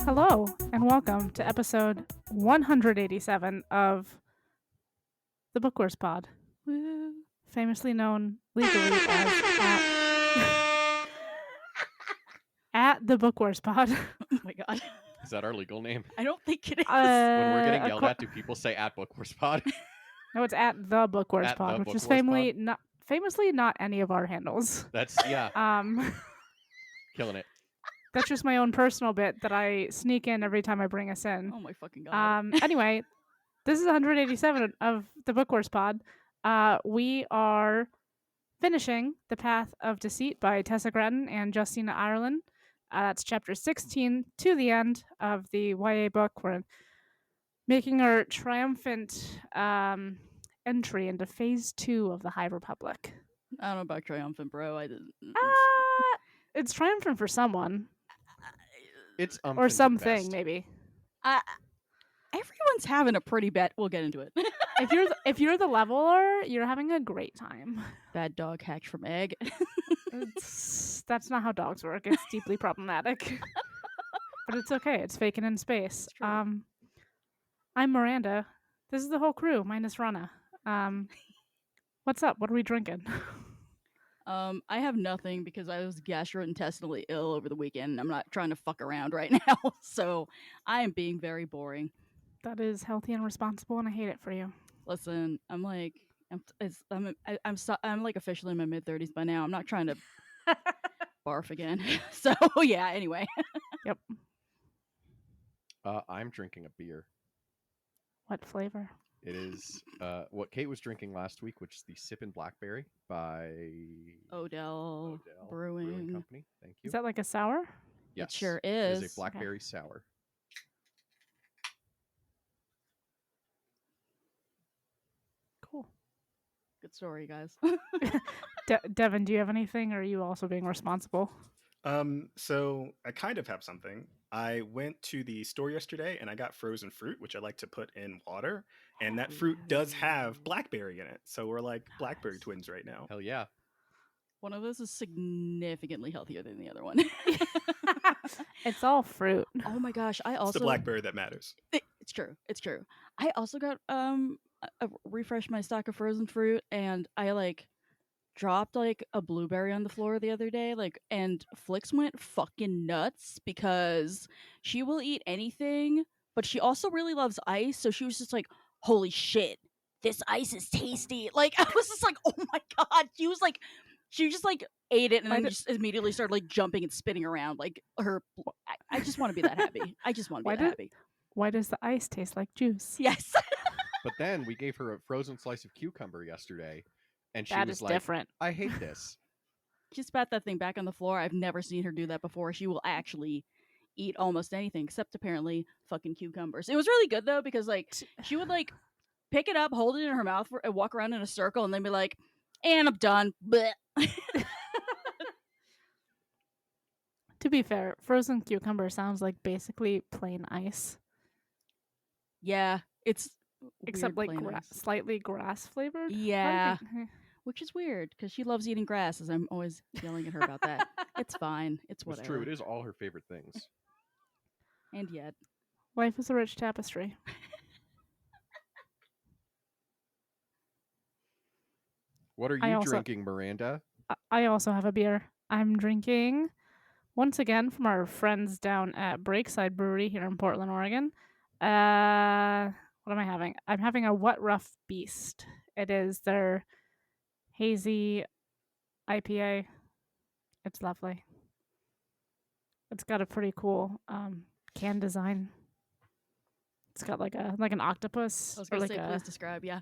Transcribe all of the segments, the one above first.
Hello, and welcome to episode 187 of the Bookworst Pod, famously known legally as at the Bookworst Pod. Oh my god. Is that our legal name? I don't think it is. When we're getting Uh, yelled at, do people say at Bookworst Pod? No, it's at the Bookworst At Pod, the which is Bookworst famously not any of our handles. That's, yeah, killing it. That's just my own personal bit that I sneak in every time I bring us in. Oh my fucking god. Anyway, this is 187 of the Bookworst Pod. We are finishing The Path of Deceit by Tessa Gretton and Justina Ireland. That's chapter 16 to the end of the YA book. We're making our triumphant entry into phase 2 of the High Republic. I don't know about triumphant, bro. I didn't. It's triumphant for someone. It's Or something, maybe. Everyone's having a pretty bad. We'll get into it. If you're the leveler, you're having a great time. Bad dog hatched from egg. That's not how dogs work. It's deeply problematic. But it's okay. It's faking in space. It's true. I'm Miranda. This is the whole crew, minus Rana. What's up? What are we drinking? I have nothing because I was gastrointestinally ill over the weekend. I'm not trying to fuck around right now, so I am being very boring. That is healthy and responsible, and I hate it for you. Listen, I'm like officially in my mid-30s by now. I'm not trying to barf again. So yeah. Anyway. Yep. I'm drinking a beer. What flavor? It is what Kate was drinking last week, which is the Sippin' Blackberry by Odell Brewing Company. Thank you. Is that like a sour? Yes, It sure It is. is a blackberry sour. Cool. Good story, guys. Devin, do you have anything, or are you also being responsible? So I kind of have something. I went to the store yesterday and I got frozen fruit, which I like to put in water, and that fruit does have blackberry in it. So we're like blackberry twins right now. Hell yeah. One of those is significantly healthier than the other one. It's all fruit. Oh my gosh! I It's also the blackberry that matters. It's true. It's true. I also got refreshed my stock of frozen fruit, and I dropped a blueberry on the floor the other day, and Flix went fucking nuts because she will eat anything, but she also really loves ice. So she was just like, "Holy shit, this ice is tasty!" I was just like, "Oh my god!" She just ate it and then just immediately started jumping and spinning around I just want to be that happy. I just want to be that happy. Why does the ice taste like juice? Yes. But then we gave her a frozen slice of cucumber yesterday, and she That was is like, different. I hate this. She spat that thing back on the floor. I've never seen her do that before. She will actually eat almost anything except apparently fucking cucumbers. It was really good though because she would pick it up, hold it in her mouth, and walk around in a circle, and then be like, "And I'm done." Blech. To be fair, frozen cucumber sounds like basically plain ice. Yeah, it's except weird plain ice. slightly grass flavored. Yeah, which is weird because she loves eating grass. As I'm always yelling at her about that. It's fine. It's whatever. It's true. It is all her favorite things. And yet, life is a rich tapestry. What are you drinking, Miranda? I also have a beer. I'm drinking, once again, from our friends down at Breakside Brewery here in Portland, Oregon. What am I having? I'm having a What Rough Beast. It is their hazy IPA. It's lovely. It's got a pretty cool can design. It's got an octopus. I was gonna say, please describe. Yeah.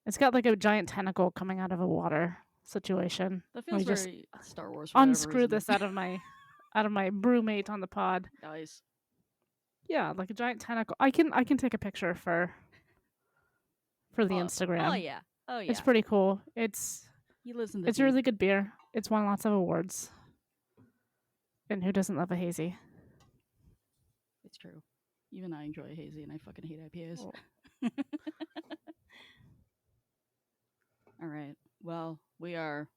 It's got a giant tentacle coming out of a water situation. That feels very Star Wars. Unscrew this out of my brewmate on the pod. Nice. Yeah, like a giant tentacle. I can take a picture for the Instagram. Oh yeah. It's pretty cool. He lives in the It's a really good beer. It's won lots of awards. And who doesn't love a hazy? It's true. Even I enjoy a hazy, and I fucking hate IPAs. Oh. All right. Well, we are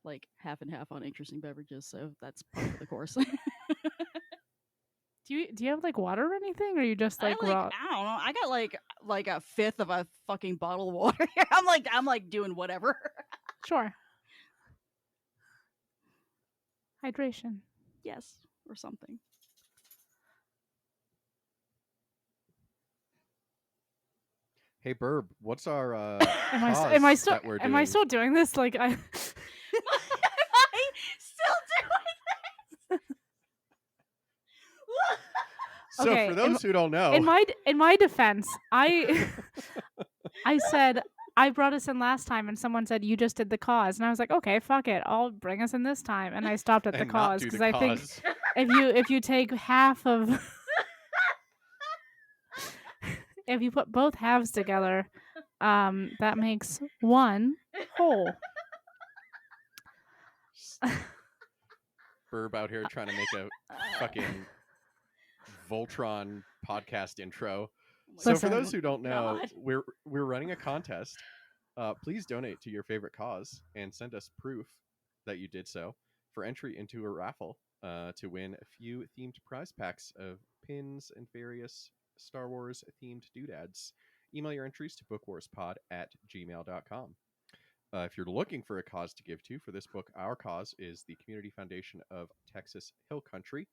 like half and half on interesting beverages, so that's par for the course. Do you have like water or anything, or are you just like raw? I don't know. I got like a fifth of a fucking bottle of water here. I'm like doing whatever. Sure. Hydration. Yes, or something. Hey, Burb, what's our Am I cause still that we're am I doing? still doing this? Like I Am I still doing So Okay, for those who don't know, in my defense, I said I brought us in last time, and someone said you just did the cause, and I was like, okay, fuck it, I'll bring us in this time, and I stopped at the and not cause do because the I think cause. if you take half of if you put both halves together, that makes one whole. Burb out here trying to make a fucking Voltron podcast intro. So for Listen. those who don't know, God. we're running a contest. Please donate to your favorite cause and send us proof that you did so for entry into a raffle to win a few themed prize packs of pins and various Star Wars themed doodads. Email your entries to bookwarspod@gmail.com. If you're looking for a cause to give to for this book, our cause is the Community Foundation of Texas Hill Country.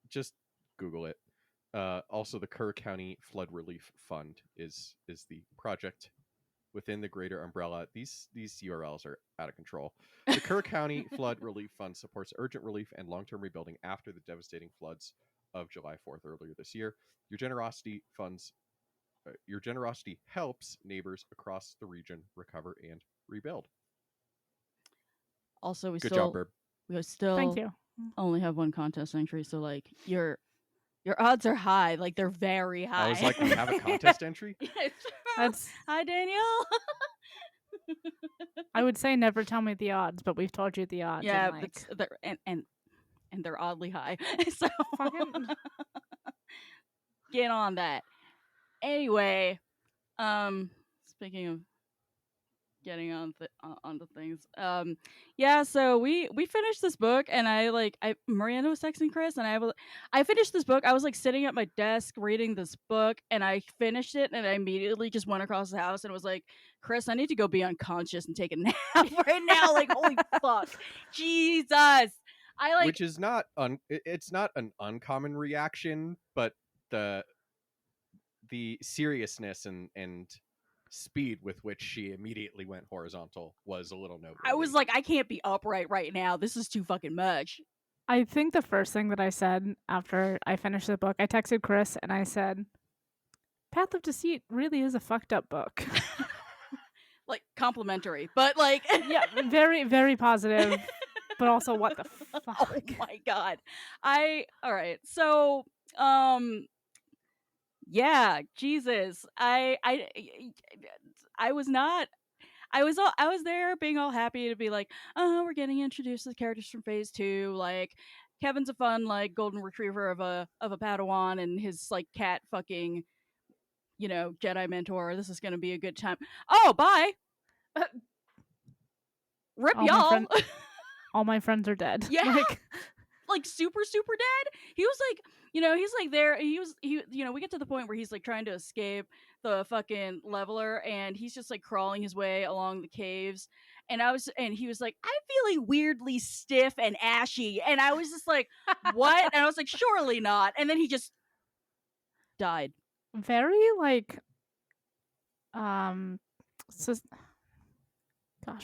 Just Google it. Also, the Kerr County Flood Relief Fund is the project within the greater umbrella. These URLs are out of control. The Kerr County Flood Relief Fund supports urgent relief and long-term rebuilding after the devastating floods of July 4th earlier this year. Your generosity helps neighbors across the region recover and rebuild. Also, we Good still job, Burb. we still Thank you. only have one contest entry, so like your odds are high, like they're very high. I was like, we have a contest entry? That's Hi, Danielle. I would say never tell me the odds, but we've told you the odds. Yeah, and, like, they're and they're oddly high. So fucking get on that. Anyway, speaking of getting onto things, yeah. So we finished this book, and Miranda was texting Chris, and I finished this book. I was like sitting at my desk reading this book, and I finished it, and I immediately just went across the house and was like, Chris, I need to go be unconscious and take a nap right now. Like, holy fuck, Jesus. Which is not it's not an uncommon reaction, but the seriousness and speed with which she immediately went horizontal was a little noteworthy. I was like, I can't be upright right now. This is too fucking much. I think the first thing that I said after I finished the book, I texted Chris and I said, Path of Deceit really is a fucked up book. Like, complimentary, but like, yeah, very, very positive, but also what the fuck? Oh my god. All right. So, yeah, Jesus. I was not. I was there being all happy to be like, oh, we're getting introduced to the characters from phase 2. Like, Kevin's a fun like golden retriever of a Padawan, and his like cat fucking, Jedi mentor. This is gonna be a good time. Oh, bye. Rip All y'all. All my friends are dead. Yeah. Like super dead. He was like, he's like there. He we get to the point where he's like trying to escape the fucking leveler, and he's just like crawling his way along the caves. And he was like, I'm feeling weirdly stiff and ashy. And I was just like, what? And I was like, surely not. And then he just died. Very like, gosh,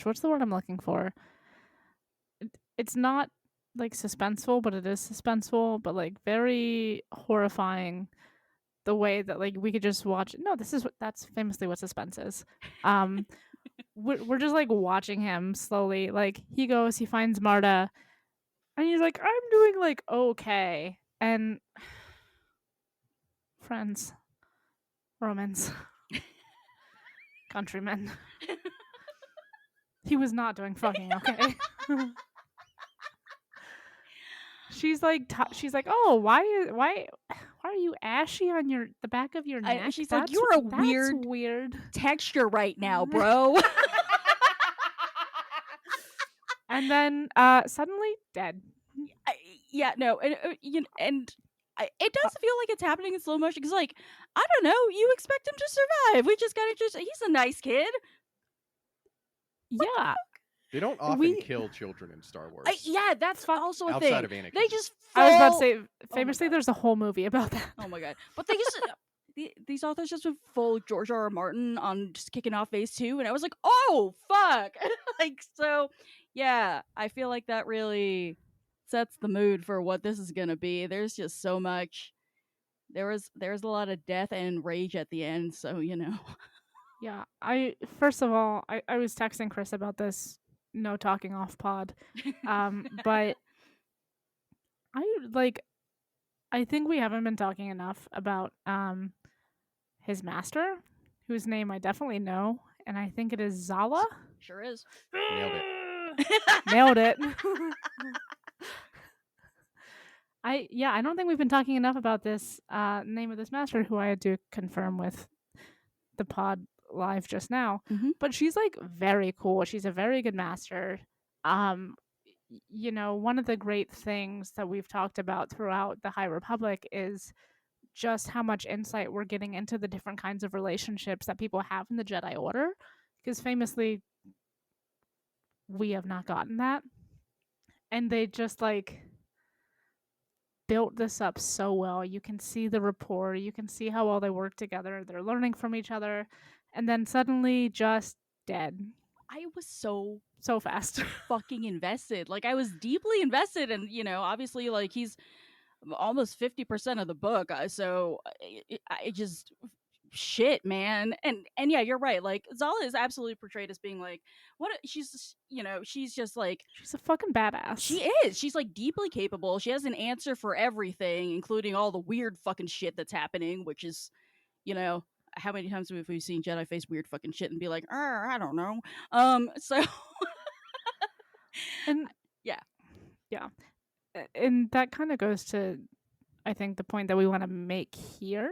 what's the word I'm looking for? It's not like suspenseful, but it is suspenseful, but like very horrifying. The way that like we could just watch. No, that's famously what suspense is. We're just like watching him slowly. Like he finds Marta, and he's like, I'm doing like okay, and friends, Romans, countrymen. He was not doing fucking okay. She's like, oh, why are you ashy on the back of your neck? She's like, you're a that's weird weird. texture right now, bro. And then suddenly dead. Yeah, no, and it does feel like it's happening in slow motion because, like, I don't know, you expect him to survive. We just gotta he's a nice kid. Yeah. They don't often kill children in Star Wars. Yeah, that's also a outside thing. of Anakin. They just fall. I was about to say, my famously, God. there's a whole movie about that. Oh my God. But they just these authors just went full George R. R. Martin on just kicking off phase 2, and I was like, oh fuck. Like, so yeah, I feel like that really sets the mood for what this is gonna be. There's just so much. There's a lot of death and rage at the end, so you know. Yeah, first of all, I was texting Chris about this no talking off pod. But I think we haven't been talking enough about his master, whose name I definitely know, and I think it is Zala. Sure is. Nailed it. Nailed it. I don't think we've been talking enough about this name of this master, who I had to confirm with the pod live just now. Mhm. But she's like very cool. She's a very good master. You know, one of the great things that we've talked about throughout the High Republic is just how much insight we're getting into the different kinds of relationships that people have in the Jedi Order, because famously we have not gotten that, and they just like built this up so well. You can see the rapport, you can see how well they work together, they're learning from each other, and then suddenly just dead I was so fast. fucking invested. Like, I was deeply invested, and you know, obviously, like, he's almost 50% of the book, so I just shit, man. And yeah, you're right. Like, Zala is absolutely portrayed as being like, she's, you know, she's just like, She's a fucking badass. she is. She's like deeply capable. She has an answer for everything, including all the weird fucking shit that's happening, which is, you know, how many times have we seen Jedi face weird fucking shit and be like, I don't know. So And yeah. And that kind of goes to, I think, the point that we want to make here,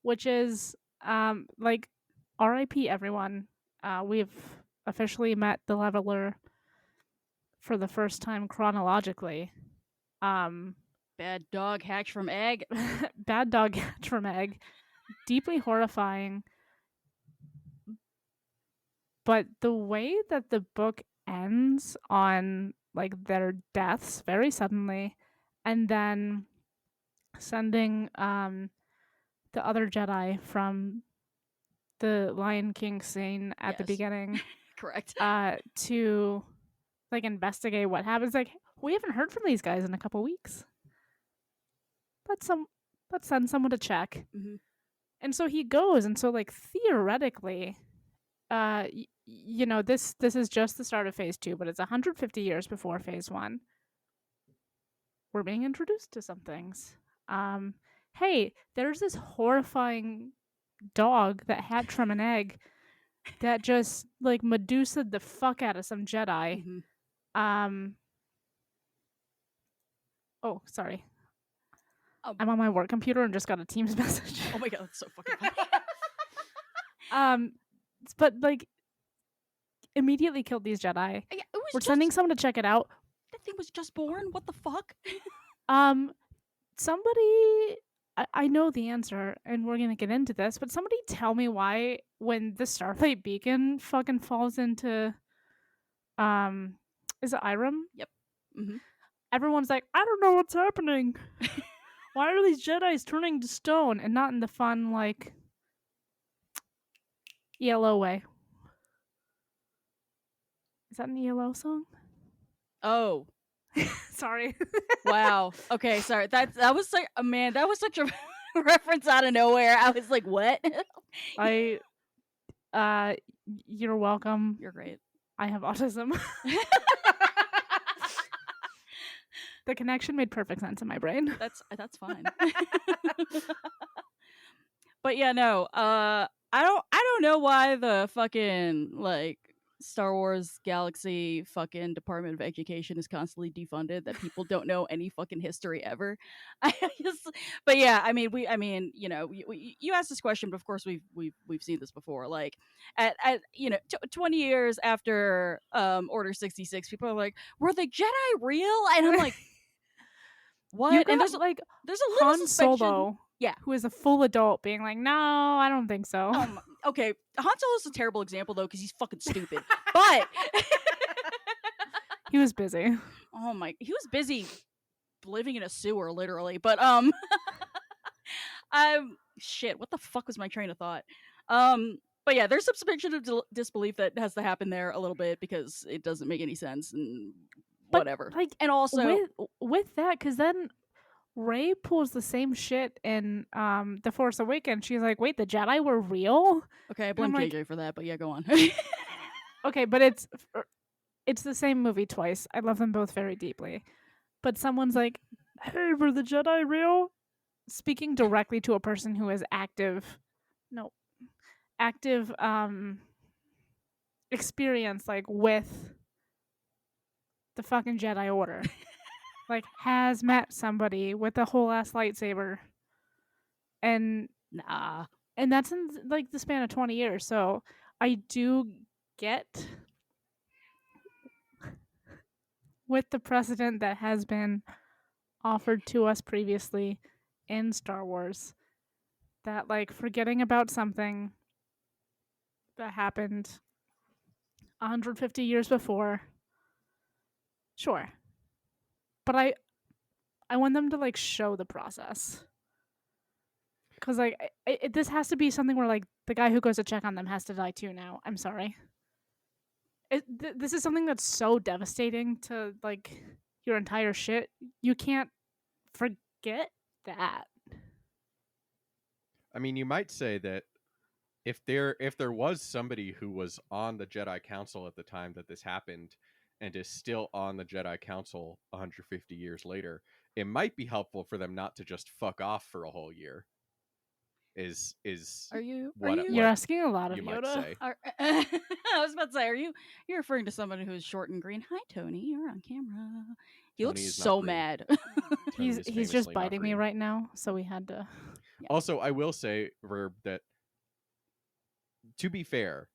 which is like, RIP everyone. We've officially met the Leveler for the first time chronologically. Bad dog hatched from egg. Bad dog hatched from egg. Deeply horrifying. But the way that the book ends on like their deaths very suddenly, and then sending the other Jedi from the Lion King scene at the Yes. beginning Correct. to like investigate what happens. Like, we haven't heard from these guys in a couple weeks. Let's send someone to check. Mhm. And so he goes, and so like theoretically, you know, this is just the start of phase 2, but it's 150 years before phase 1. We're being introduced to some things. Hey, there's this horrifying dog that hatched from an egg that just like Medusa'd the fuck out of some Jedi. Mhm. Oh, sorry. Oh. I'm on my work computer and just got a Teams message. Oh my God, that's so fucking funny. But like, immediately killed these Jedi. Yeah, it was We're just, sending someone to check it out. that thing was just born. What the fuck? Somebody, I know the answer, and we're gonna get into this, but somebody tell me why when the Starlight Beacon fucking falls into, is it Irem? Yep. Mhm. Everyone's like, I don't know what's happening. Why are these Jedis turning to stone, and not in the fun like ELO way? Is that an ELO song? Oh, Sorry. wow. Okay, sorry. That was like, man, that was such a reference out of nowhere. I was like, what? You're welcome. You're great. I have autism. The connection made perfect sense in my brain. That's fine. But yeah, no. I don't know why the fucking like Star Wars Galaxy fucking Department of Education is constantly defunded, that people don't know any fucking history ever. I just, but yeah, I mean, you know, you asked this question, but of course we've seen this before. Like at 20 years after Order 66, people are like, were the Jedi real? And I'm like, what? You And got there's like a little Han suspension. Solo, Yeah. who is a full adult, being like, "No, I don't think so." Okay, Han Solo's a terrible example though because he's fucking stupid. But He was busy. oh my, he was busy living in a sewer, literally. But shit, what the fuck was my train of thought? But yeah, there's some suspension of disbelief that has to happen there a little bit because it doesn't make any sense and But, whatever. like, And also, with that, because then Rey pulls the same shit in The Force Awakens. She's like, "Wait, the Jedi were real?" okay, I blame like- JJ for that, but yeah, go on. Okay, but it's the same movie twice. I love them both very deeply. But someone's like, "Hey, were the Jedi real?" Speaking directly to a person who is active experience, like, with the fucking Jedi Order. Like, has met somebody with a whole ass lightsaber. And Nah. that's in like the span of 20 years. So I do get with the precedent that has been offered to us previously in Star Wars, that, like, forgetting about something that happened 150 years before, sure. But I want them to, like, show the process. Because, like, this has to be something where, like, the guy who goes to check on them has to die too now. I'm sorry. This is something that's so devastating to, like, your entire shit. You can't forget that. I mean, you might say that if there was somebody who was on the Jedi Council at the time that this happened and is still on the Jedi Council 150 years later, it might be helpful for them not to just fuck off for a whole year. Is Are you? what- are you? You're asking a lot of you Yoda. might say. I was about to say, you're referring to someone who's short and green? Hi, Tony. You're on camera. He looks Tony is not so green. mad. Tony is He's just famously not biting me green. right now, so we had to. Also, I will say, Verb, that to be fair,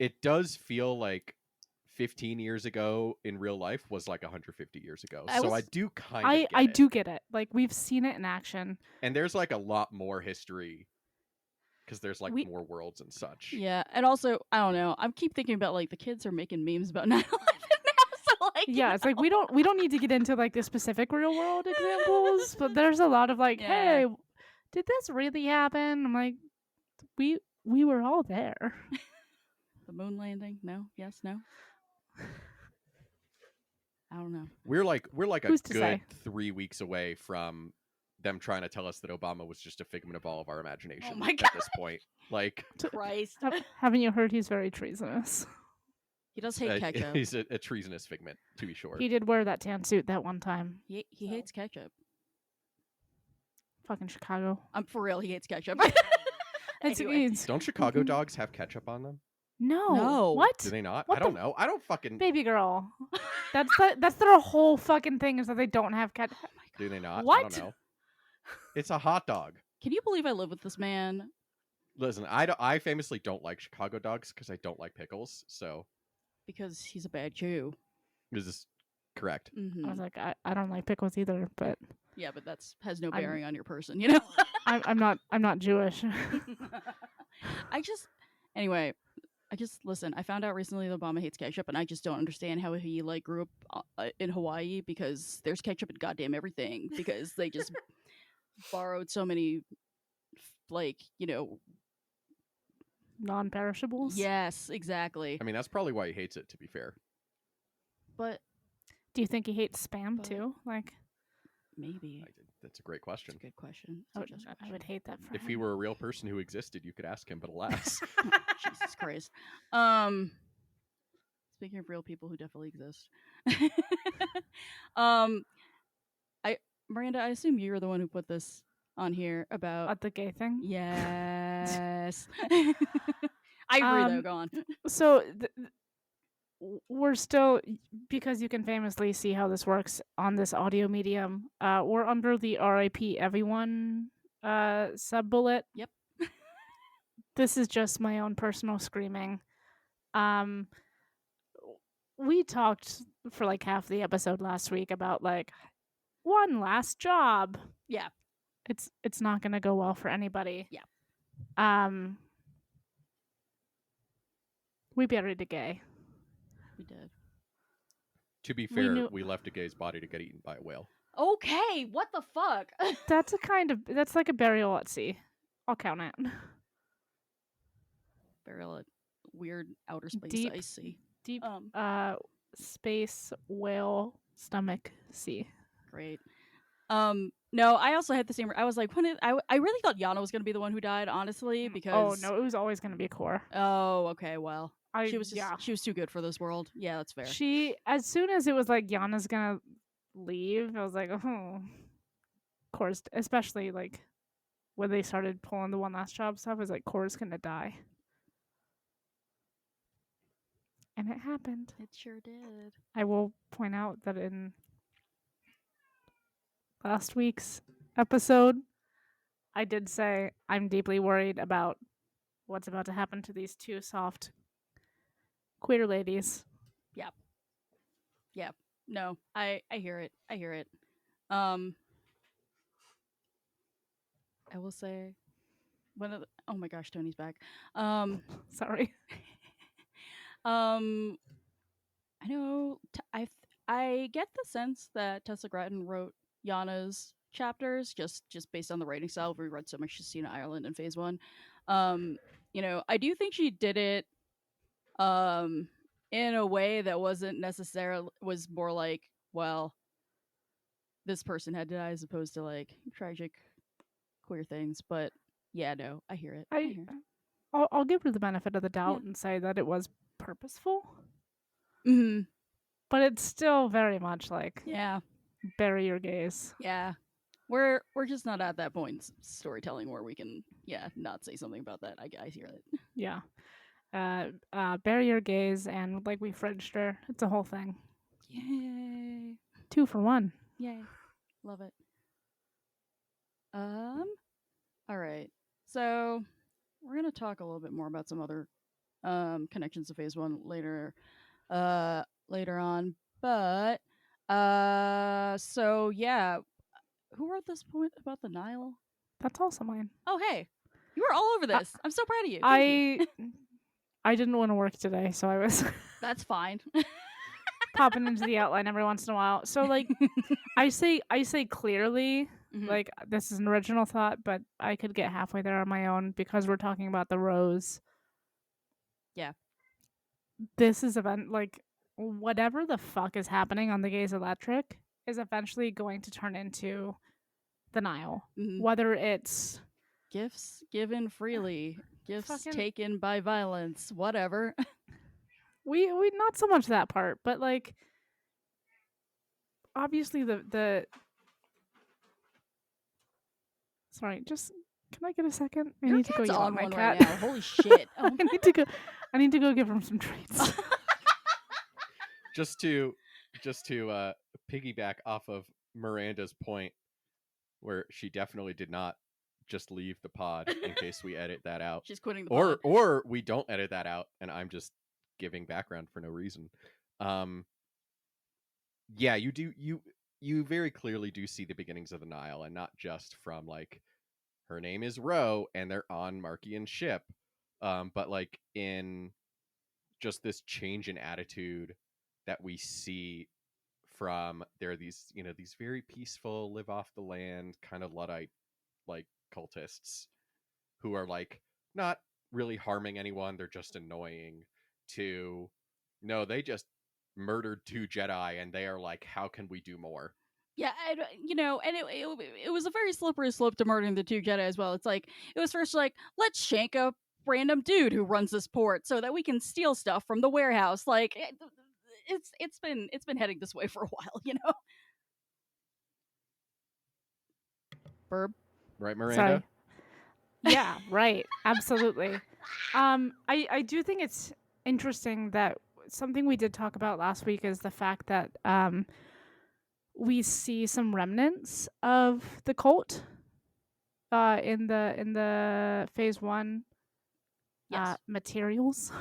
it does feel like 15 years ago in real life was like 150 years ago. So I do kind of get I it. do get it. Like, we've seen it in action. And there's like a lot more history because there's like We- more worlds and such. Yeah, and also, I don't know. I keep thinking about, like, the kids are making memes about 9/11 now, so, like, Yeah, it's like we don't need to get into, like, the specific real world examples, but there's a lot of, like, Yeah. hey, did this really happen? I'm like, we were all there. the moon landing. No, yes, no. I don't know. We're like a Who's to good say? 3 weeks away from them trying to tell us that Obama was just a figment of all of our imagination my at this point. Like Christ. Haven't you heard he's very treasonous? He does hate ketchup. he's a treasonous figment, to be sure. He did wear that tan suit that one time. He So. hates ketchup. Fucking Chicago. I'm for real. He hates ketchup. It's, Anyway. it's Don't Chicago dogs have ketchup on them? no. No. What? Do they not? What I don't the- know. I don't fucking. Baby girl. That's their whole fucking thing, is that they don't have cat. Do they not? I What? don't know. It's a hot dog. Can you believe I live with this man? Listen, I famously don't like Chicago dogs because I don't like pickles. So Because he's a bad Jew. this is correct. Mm-hmm. I was like, I don't like pickles either, but Yeah, but that's has no I'm- bearing on your person, you know? I'm not Jewish. Anyway, listen, I found out recently that Obama hates ketchup, and I just don't understand how he, like, grew up in Hawaii, because there's ketchup in goddamn everything, because they just borrowed so many, like, you know. Non-perishables. Yes, exactly. I mean, that's probably why he hates it, to be fair. But Do you think he hates spam But- too? Like, maybe. That's a great question. That's a good question. I That's would, a just I question. would hate that for If him. he were a real person who existed, you could ask him, but alas. Jesus Christ. Speaking of real people who definitely exist. Miranda, I assume you're the one who put this on here about At the gay thing. yes. I agree though, go on. So we're still, because you can famously see how this works on this audio medium. We're under the RIP everyone sub bullet. Yep. This is just my own personal screaming. Um, we talked for like half the episode last week about like one last job. Yeah. It's not gonna go well for anybody. Yeah. We buried a gay. We did. To be We fair, knew- we left a gay's body to get eaten by a whale. Okay, what the fuck? That's like a burial at sea. I'll count it. Burial at weird outer space Deep. ice sea. Deep Um, space whale stomach sea. Great. No, I also had the same. I was like, I really thought Yana was gonna be the one who died, honestly, Oh because. no, it was always gonna be Core. Oh, okay. Well, I she was just, yeah. she was too good for this world. Yeah, that's fair. She, as soon as it was like Yana's gonna leave, I was like, oh, Core's, especially like when they started pulling the one last job stuff, I was like, Core's gonna die. And it happened. It sure did. I will point out that in last week's episode, I did say I'm deeply worried about what's about to happen to these two soft queer ladies. No, I hear it. I hear it. I will say, oh my gosh, Tony's back. Sorry. I know. I get the sense that Tessa Gratton wrote Yana's chapters just based on the writing style. We read so much Justina Ireland in Phase 1. I do think she did it in a way that wasn't necessarily, was more like, well, this person had to die as opposed to like tragic queer things. But yeah, no, I hear it. I hear it. I'll give her the benefit of the doubt and say that it was purposeful. Mm-hmm. But it's still very much like, Yeah, bury your gaze. yeah. We're just not at that point in storytelling where we can, not say something about that. I hear it. Yeah. Bury your gaze, and like we fridged her. It's a whole thing. Yay! 2 for 1. Yay! Love it. All right. So we're gonna talk a little bit more about some other connections to Phase 1 later on. But so yeah, who wrote this point about the Nile? That's also mine. Oh hey, you were all over this. I'm so proud of you. Thank you. I didn't want to work today, so I was That's fine. popping into the outline every once in a while. So like I say clearly, Mhm. like this is an original thought, but I could get halfway there on my own because we're talking about the rose. Yeah. This is like whatever the fuck is happening on the Gaze Electric is eventually going to turn into the Nile. Mhm. Whether it's Gifts given freely, gifts Fucking- taken by violence, whatever. we not so much that part, but like obviously the sorry, just can I get a second? I Your need to go cat's yell at on my one cat. right now. Holy shit! I need to go. I need to go give him some treats. Just to piggyback off of Miranda's point, where she definitely did not just leave the pod in case we edit that out, She's quitting the pod. or we don't edit that out, and I'm just giving background for no reason. Yeah, you very clearly do see the beginnings of the Nile, and not just from like her name is Ro and they're on Markian's ship, but like in just this change in attitude that we see from there are these these very peaceful, live off the land kind of Luddite like cultists who are like not really harming anyone, they're just annoying, to no, they just murdered 2 Jedi and they are like, how can we do more? Yeah, and it was a very slippery slope to murdering the 2 Jedi as well. It's like it was first like, let's shank a random dude who runs this port so that we can steal stuff from the warehouse. Like it's been heading this way for a while, Burb. Right, Miranda? Sorry. Yeah, right. Absolutely. I do think it's interesting that something we did talk about last week is the fact that we see some remnants of the cult in the phase 1 Yes. materials.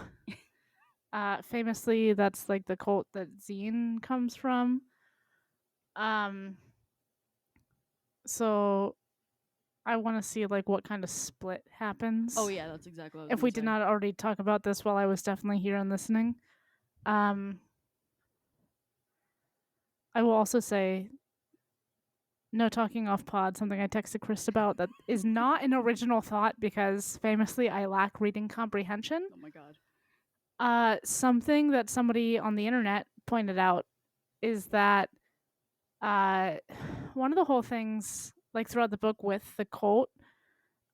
Famously, that's like the cult that Zine comes from. So I want to see like what kind of split happens. Oh yeah, that's exactly what I was If we gonna did say. not already talk about this while I was definitely here and listening. I will also say, no talking off pod, something I texted Chris about that is not an original thought because famously I lack reading comprehension. Oh my god. Something that somebody on the internet pointed out is that one of the whole things like throughout the book with the cult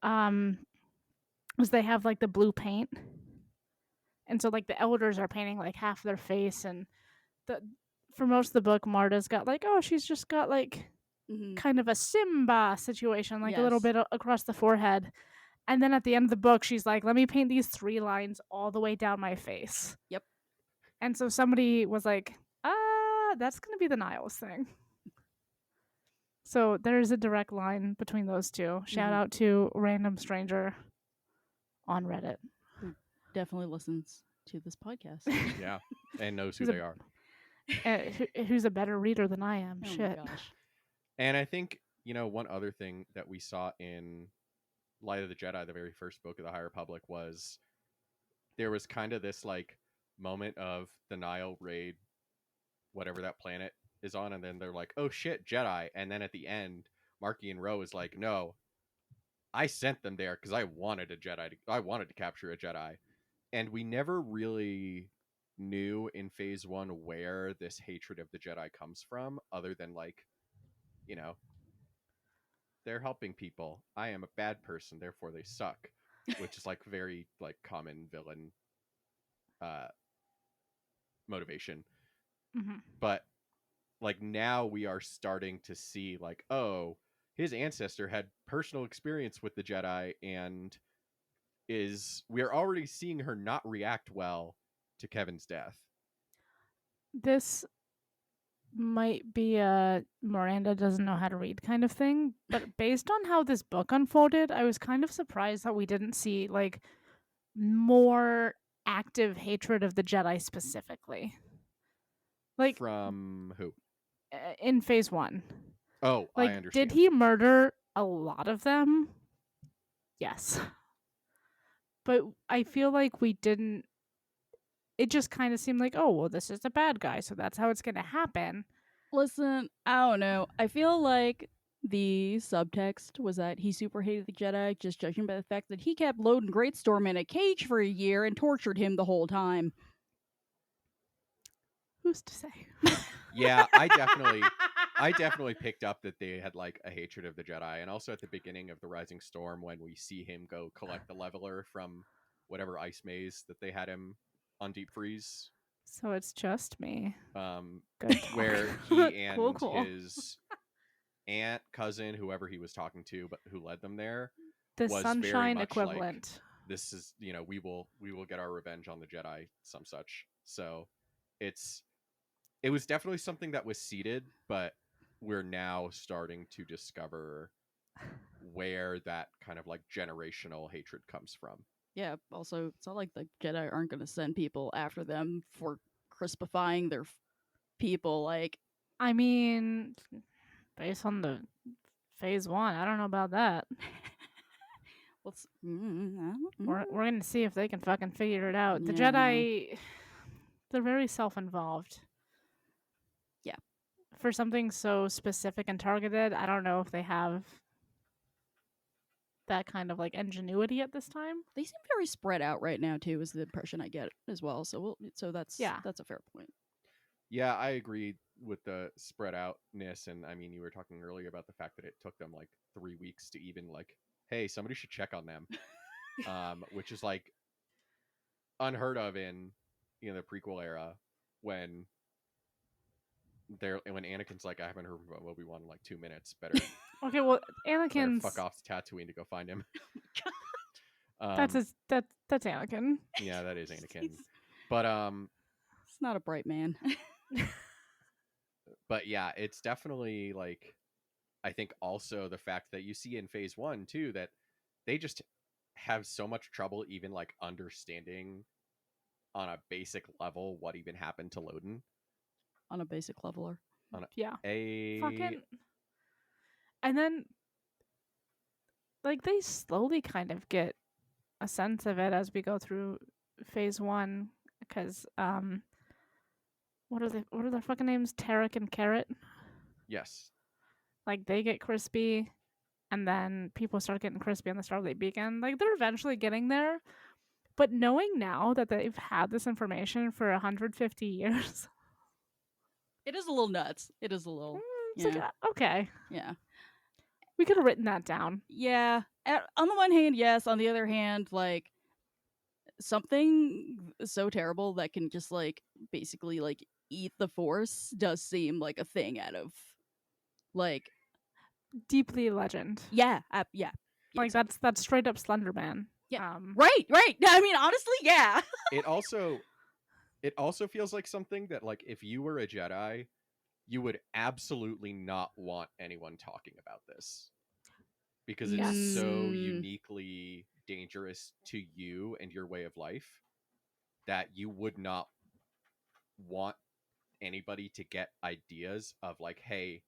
was they have like the blue paint. And so like the elders are painting like half their face, and for most of the book Marta's got like, oh, she's just got like kind of a Simba situation, like a little Yes. bit across the forehead. And then at the end of the book, she's like, let me paint these 3 lines all the way down my face. Yep. And so somebody was like, that's going to be the Niles thing. So there's a direct line between those two. Shout out to random stranger on Reddit. Who definitely listens to this podcast. Yeah, and knows who Who's a- they are. Who's a better reader than I am. Oh Shit. my gosh. And I think, one other thing that we saw in Light of the Jedi, the very first book of the High Republic, was there was kind of this like moment of the Nile raid, whatever that planet is on, and then they're like, oh shit, Jedi. And then at the end, Marky and Ro is like, no, I sent them there because I wanted a Jedi. I wanted to capture a Jedi. And we never really knew in phase 1 where this hatred of the Jedi comes from, other than like, they're helping people. I am a bad person, therefore they suck, which is like very like common villain motivation. Mm-hmm. But like now we are starting to see like, oh, his ancestor had personal experience with the Jedi, and we are already seeing her not react well to Kevin's death. This might be a Miranda doesn't know how to read kind of thing, but based on how this book unfolded, I was kind of surprised that we didn't see like more active hatred of the Jedi specifically. Like From who? In phase 1. Oh, like, I understand. Did he murder a lot of them? Yes. But I feel like we didn't. It just kind of seemed like, oh, well, this is a bad guy, so that's how it's going to happen. Listen, I don't know. I feel like the subtext was that he super hated the Jedi, just judging by the fact that he kept loading Greatstorm in a cage for a year and tortured him the whole time. Who's to say? Yeah, I definitely picked up that they had like a hatred of the Jedi, and also at the beginning of the Rising Storm when we see him go collect the leveler from whatever ice maze that they had him on deep freeze. So it's just me. Good where he and cool. his aunt, cousin, whoever he was talking to, but who led them there, the was Sunshine very much equivalent. Like, this is, we will get our revenge on the Jedi, some such. So it was definitely something that was seeded, but we're now starting to discover where that kind of like generational hatred comes from. Yeah, also, it's not like the Jedi aren't going to send people after them for crispifying their people. Like, I mean, based on the phase 1, I don't know about that. We're going to see if they can fucking figure it out. The Jedi, they're very self-involved. Yeah. For something so specific and targeted, I don't know if they have that kind of like ingenuity at this time. They seem very spread out right now too, is the impression I get as well. So that's a fair point. Yeah, I agree with the spread outness, and I mean, you were talking earlier about the fact that it took them like 3 weeks to even like, hey, somebody should check on them, which is like unheard of in the prequel era when Anakin's like, I haven't heard from Obi-Wan in like 2 minutes. Better. Okay, well, Anakin's fuck off to Tatooine to go find him. That's Anakin. Yeah, that is Anakin. But not a bright man. But yeah, it's definitely like, I think also the fact that you see in phase 1 too that they just have so much trouble even like understanding on a basic level what even happened to Loden. On a basic leveler. Yeah. A Fucking. And then, like, they slowly kind of get a sense of it as we go through phase 1, because what are their fucking names? Tarek and Carrot. yes. Like, they get crispy, and then people start getting crispy on the Starlight Beacon. Like, they're eventually getting there. But knowing now that they've had this information for 150 years, It is a little nuts. It is a little. it's like, okay, Yeah. we could have written that down. Yeah. On the one hand, yes. On the other hand, like, something so terrible that can just, like, basically, like, eat the Force does seem like a thing out of, like, Deeply legend. yeah. Yeah. Like, exactly. that's straight up Slenderman. Yeah. Right. I mean, honestly, yeah. It also feels like something that, like, if you were a Jedi, you would absolutely not want anyone talking about this, because it's so Yes. uniquely dangerous to you and your way of life that you would not want anybody to get ideas of, like, hey,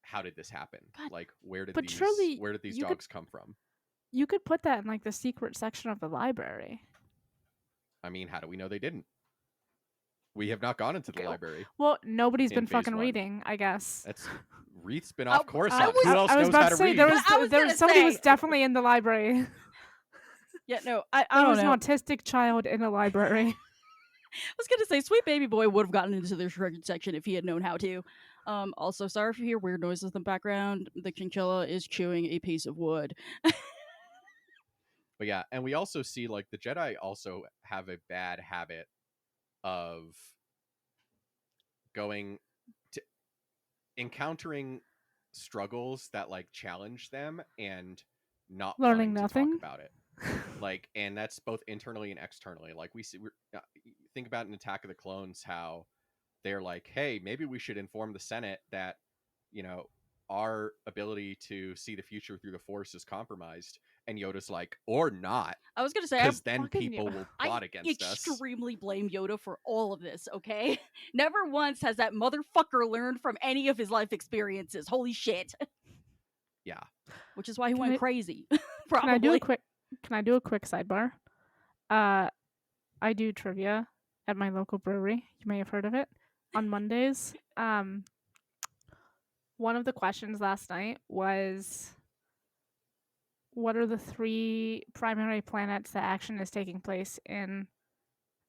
how did this happen? God. Like, where did But these surely you could- dogs come from? You could put that in, like, the secret section of the library. I mean, how do we know they didn't? We have not gone into the Okay. library. Well, nobody's In been phase fucking 1. reading, I guess. That's Reeth's been off Coruscant. I was- Who else I was knows about how to to say read? there was I was gonna somebody was say. definitely in the library. Yeah, no, I There don't was know. an autistic child in a library. I was gonna say, Sweet Baby Boy would have gotten into the shredded section if he had known how to. Also, sorry if you hear weird noises in the background. The chinchilla is chewing a piece of wood. But yeah, and we also see, like, the Jedi also have a bad habit of going to encountering struggles that, like, challenge them and not Learning wanting nothing? to talk about it. Like, and that's both internally and externally. Like, we see, think about in Attack of the Clones how they're like, hey, maybe we should inform the Senate that, you know, our ability to see the future through the Force is compromised. And Yoda's like, or not, I was gonna say, because then fucking people will plot against us. extremely blame Yoda for all of this, okay? Never once has that motherfucker learned from any of his life experiences. Holy shit. Yeah. Which is why he Can went I- crazy. Can Probably. I do a quick sidebar? I do trivia at my local brewery. You may have heard of it. On Mondays. One of the questions last night was, what are the 3 primary planets that action is taking place in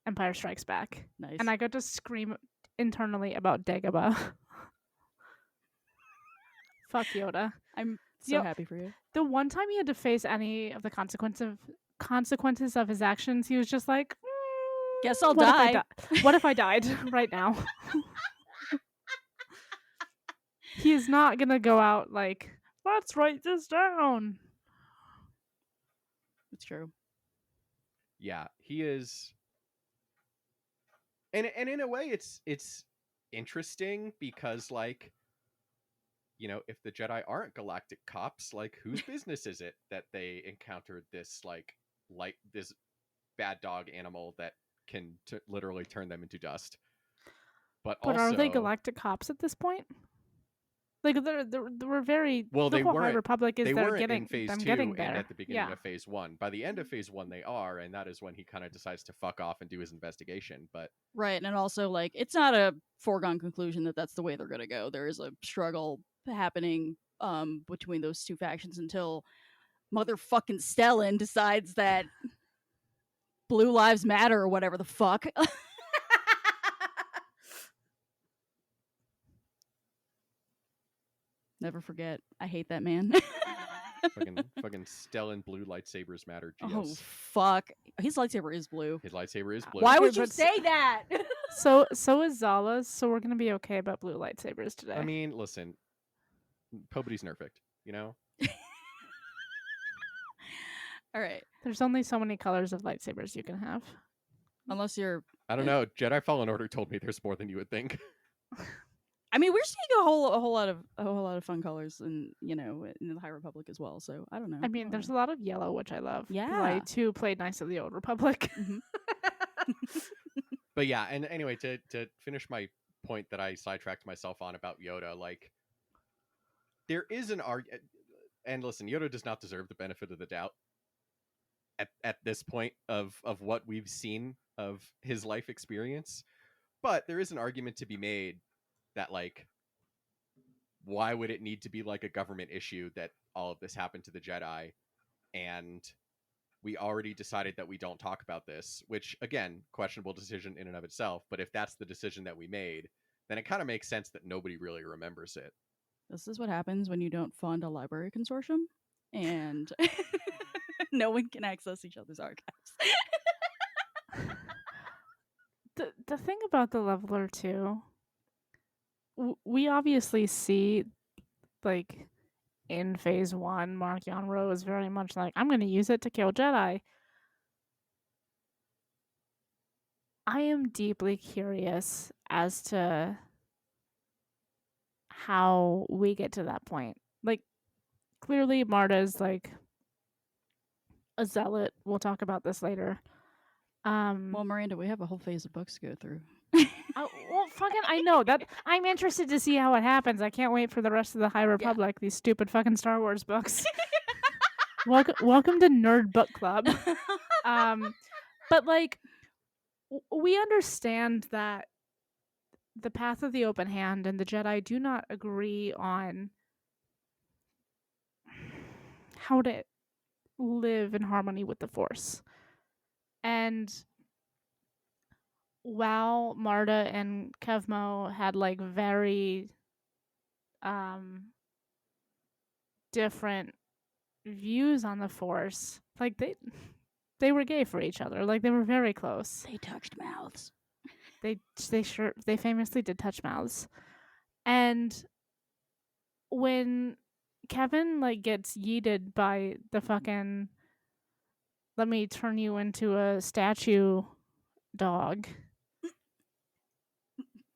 Empire Strikes Back? Nice. And I got to scream internally about Dagobah. Fuck Yoda. I'm so Yo- happy for you. The one time he had to face any of the consequences of his actions, he was just like, Guess I'll what die." If I what if I died right now? He is not gonna go out like, let's write this down. It's true. Yeah, he is. And in a way, it's interesting because, like, you know, if the Jedi aren't galactic cops, like, whose business is it that they encountered this, like this bad dog animal that can literally turn them into dust? But also, are they galactic cops at this point? Like, they were very. Well, the they whole High weren't- Republic is they they're weren't getting in phase them 2 getting and there. at the beginning Yeah. of phase 1. By the end of phase 1, they are, and that is when he kind of decides to fuck off and do his investigation. But Right, and also, like, it's not a foregone conclusion that that's the way they're gonna go. There is a struggle happening between those two factions until motherfucking Stellan decides that Blue Lives Matter or whatever the fuck. Never forget. I hate that man. fucking Stellan blue lightsabers matter. Oh Geos. fuck. His lightsaber is blue. His lightsaber is blue. Why Okay, would you but say that? So is Zala's. So we're gonna be okay about blue lightsabers today. I mean, listen, nobody's perfect, you know. All right. there's only so many colors of lightsabers you can have. Unless you're I don't know. Jedi Fallen Order told me there's more than you would think. I mean, we're seeing a whole lot of fun colors in the High Republic as well. So I don't know. I mean, there's a lot of yellow, which I love. 'cause I Yeah. too played Knights of the Old Republic. Mhm. But yeah, and anyway, to finish my point that I sidetracked myself on about Yoda, like there is an argument, and listen, Yoda does not deserve the benefit of the doubt at this point of what we've seen of his life experience, but there is an argument to be made that like why would it need to be like a government issue that all of this happened to the Jedi, and we already decided that we don't talk about this, which again, questionable decision in and of itself, but if that's the decision that we made, then it kind of makes sense that nobody really remembers it. This is what happens when you don't fund a library consortium, and no one can access each other's archives. The thing about the leveler too, we obviously see, like, in phase 1, Mark Yonro is very much like, I'm going to use it to kill Jedi. I am deeply curious as to how we get to that point. Like, clearly Marta's like a zealot. We'll talk about this later. Well, Miranda, we have a whole phase of books to go through. Well, fucking, I know that. I'm interested to see how it happens. I can't wait for the rest of the High Republic. These stupid fucking Star Wars books. welcome to Nerd Book Club. But like, we understand that the path of the open hand and the Jedi do not agree on how to live in harmony with the Force. And while Marta and Kevmo had like very different views on the Force, like they were gay for each other. Like they were very close. They touched mouths. They famously did touch mouths. And when Kevin like gets yeeted by the fucking let me turn you into a statue dog,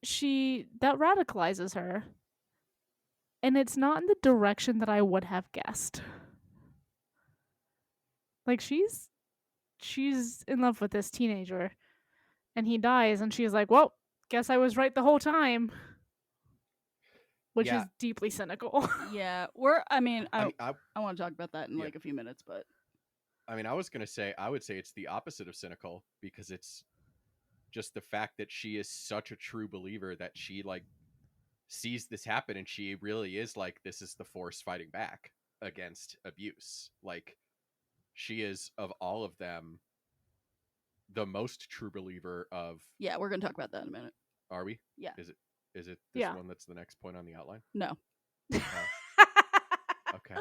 that radicalizes her. And it's not in the direction that I would have guessed. Like she's in love with this teenager and he dies and she's like, well, guess I was right the whole time. Which is deeply cynical. Yeah, I want to talk about that in like a few minutes, but I mean, I would say it's the opposite of cynical, because it's just the fact that she is such a true believer that she like sees this happen and she really is like, this is the Force fighting back against abuse. Like she is, of all of them, the most true believer of. Yeah, we're gonna talk about that in a minute. Are we? Yeah. Is it this one that's the next point on the outline? No. Okay.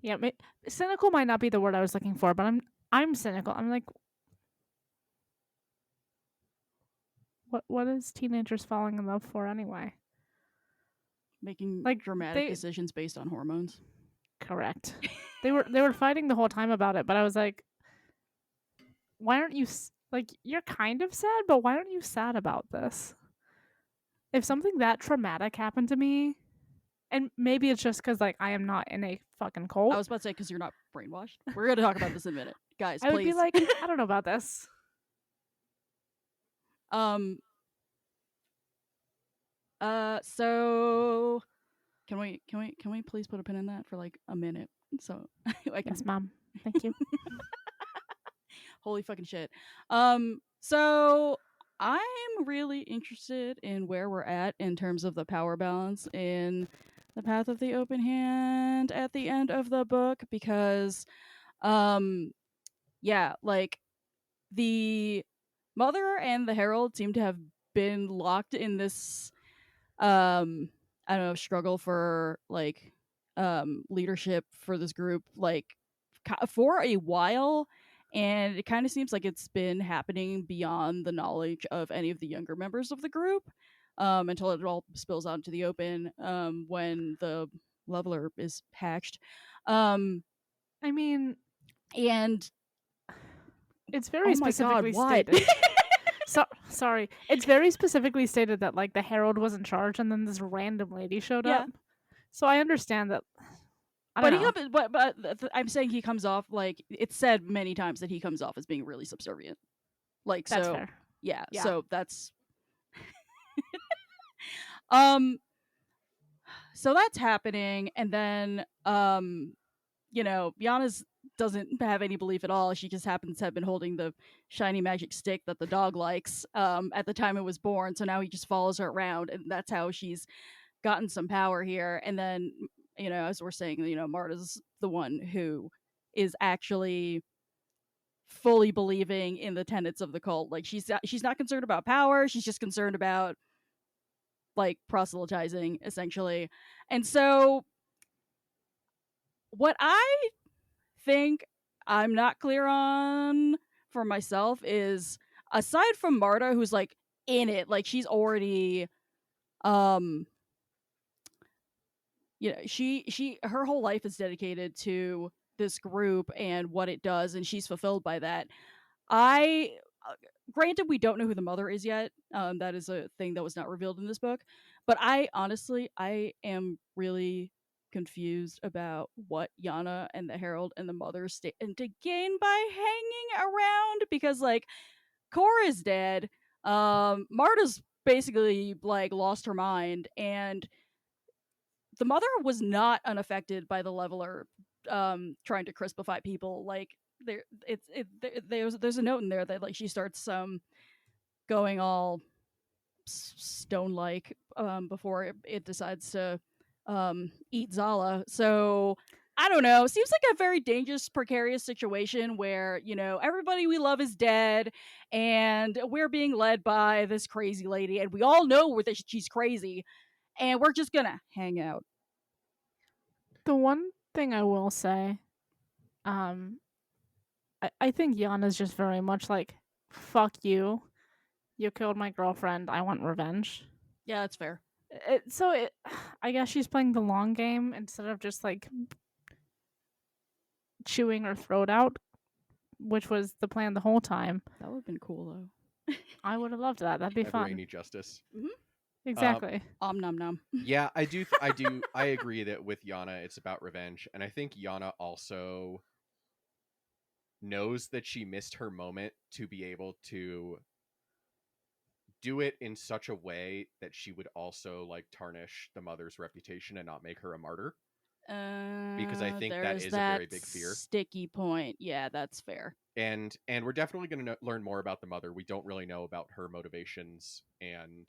Yeah, cynical might not be the word I was looking for, but I'm cynical. I'm like, what is teenagers falling in love for anyway? Making like dramatic decisions based on hormones. Correct. They were fighting the whole time about it, but I was like, why aren't you like, you're kind of sad, but why aren't you sad about this? If something that traumatic happened to me, and maybe it's just because like I am not in a fucking cult. I was about to say because you're not brainwashed. We're gonna talk about this in a minute, guys. I would be like, I don't know about this. So can we please put a pin in that for like a minute? So I can. Yes, Mom. Thank you. Holy fucking shit. So I'm really interested in where we're at in terms of the power balance in the Path of the Open Hand at the end of the book, because like the Mother and the Herald seem to have been locked in this I don't know, struggle for like leadership for this group like for a while. And it kind of seems like it's been happening beyond the knowledge of any of the younger members of the group, until it all spills out into the open when the leveler is hatched. I mean, and it's very specifically God, stated. Sorry. It's very specifically stated that like the herald was in charge, and then this random lady showed Yeah. up. So I understand that. I But don't he know. comes, I'm saying he comes off like it's said many times that he comes off as being really subservient. Like That's so, fair. yeah. Yeah. So that's um. So that's happening, and then you know, Gianna's doesn't have any belief at all. She just happens to have been holding the shiny magic stick that the dog likes at the time it was born. So now he just follows her around, and that's how she's gotten some power here. And then, you know, as we're saying, you know, Marta's the one who is actually fully believing in the tenets of the cult. Like she's not concerned about power. She's just concerned about like proselytizing essentially. And so what I think I'm not clear on for myself is aside from Marta who's like in it, like she's already um you know, she her whole life is dedicated to this group and what it does and she's fulfilled by that. I granted we don't know who the mother is yet. That is a thing that was not revealed in this book, but I honestly I am really confused about what Yana and the Herald and the mother stand to gain by hanging around because like Cora's dead. Marta's basically like lost her mind and the mother was not unaffected by the leveler trying to crispify people like there's a note in there that like she starts going all stone like before it decides to eat Zala. So I don't know. Seems like a very dangerous, precarious situation where, you know, everybody we love is dead and we're being led by this crazy lady and we all know that she's crazy and we're just gonna hang out. The one thing I will say, um, I think Yana's just very much like, fuck you. You killed my girlfriend. I want revenge. Yeah, that's fair. I guess she's playing the long game instead of just like chewing her throat out, which was the plan the whole time. That would have been cool though. I would have loved that. That'd be Ever fun. any justice. Exactly. Nom nom. Yeah, I agree that with Yana it's about revenge, and I think Yana also knows that she missed her moment to be able to do it in such a way that she would also like tarnish the mother's reputation and not make her a martyr. Because I think that there's is a very big fear. Sticky point. Yeah, that's fair. And we're definitely going to learn more about the mother. We don't really know about her motivations and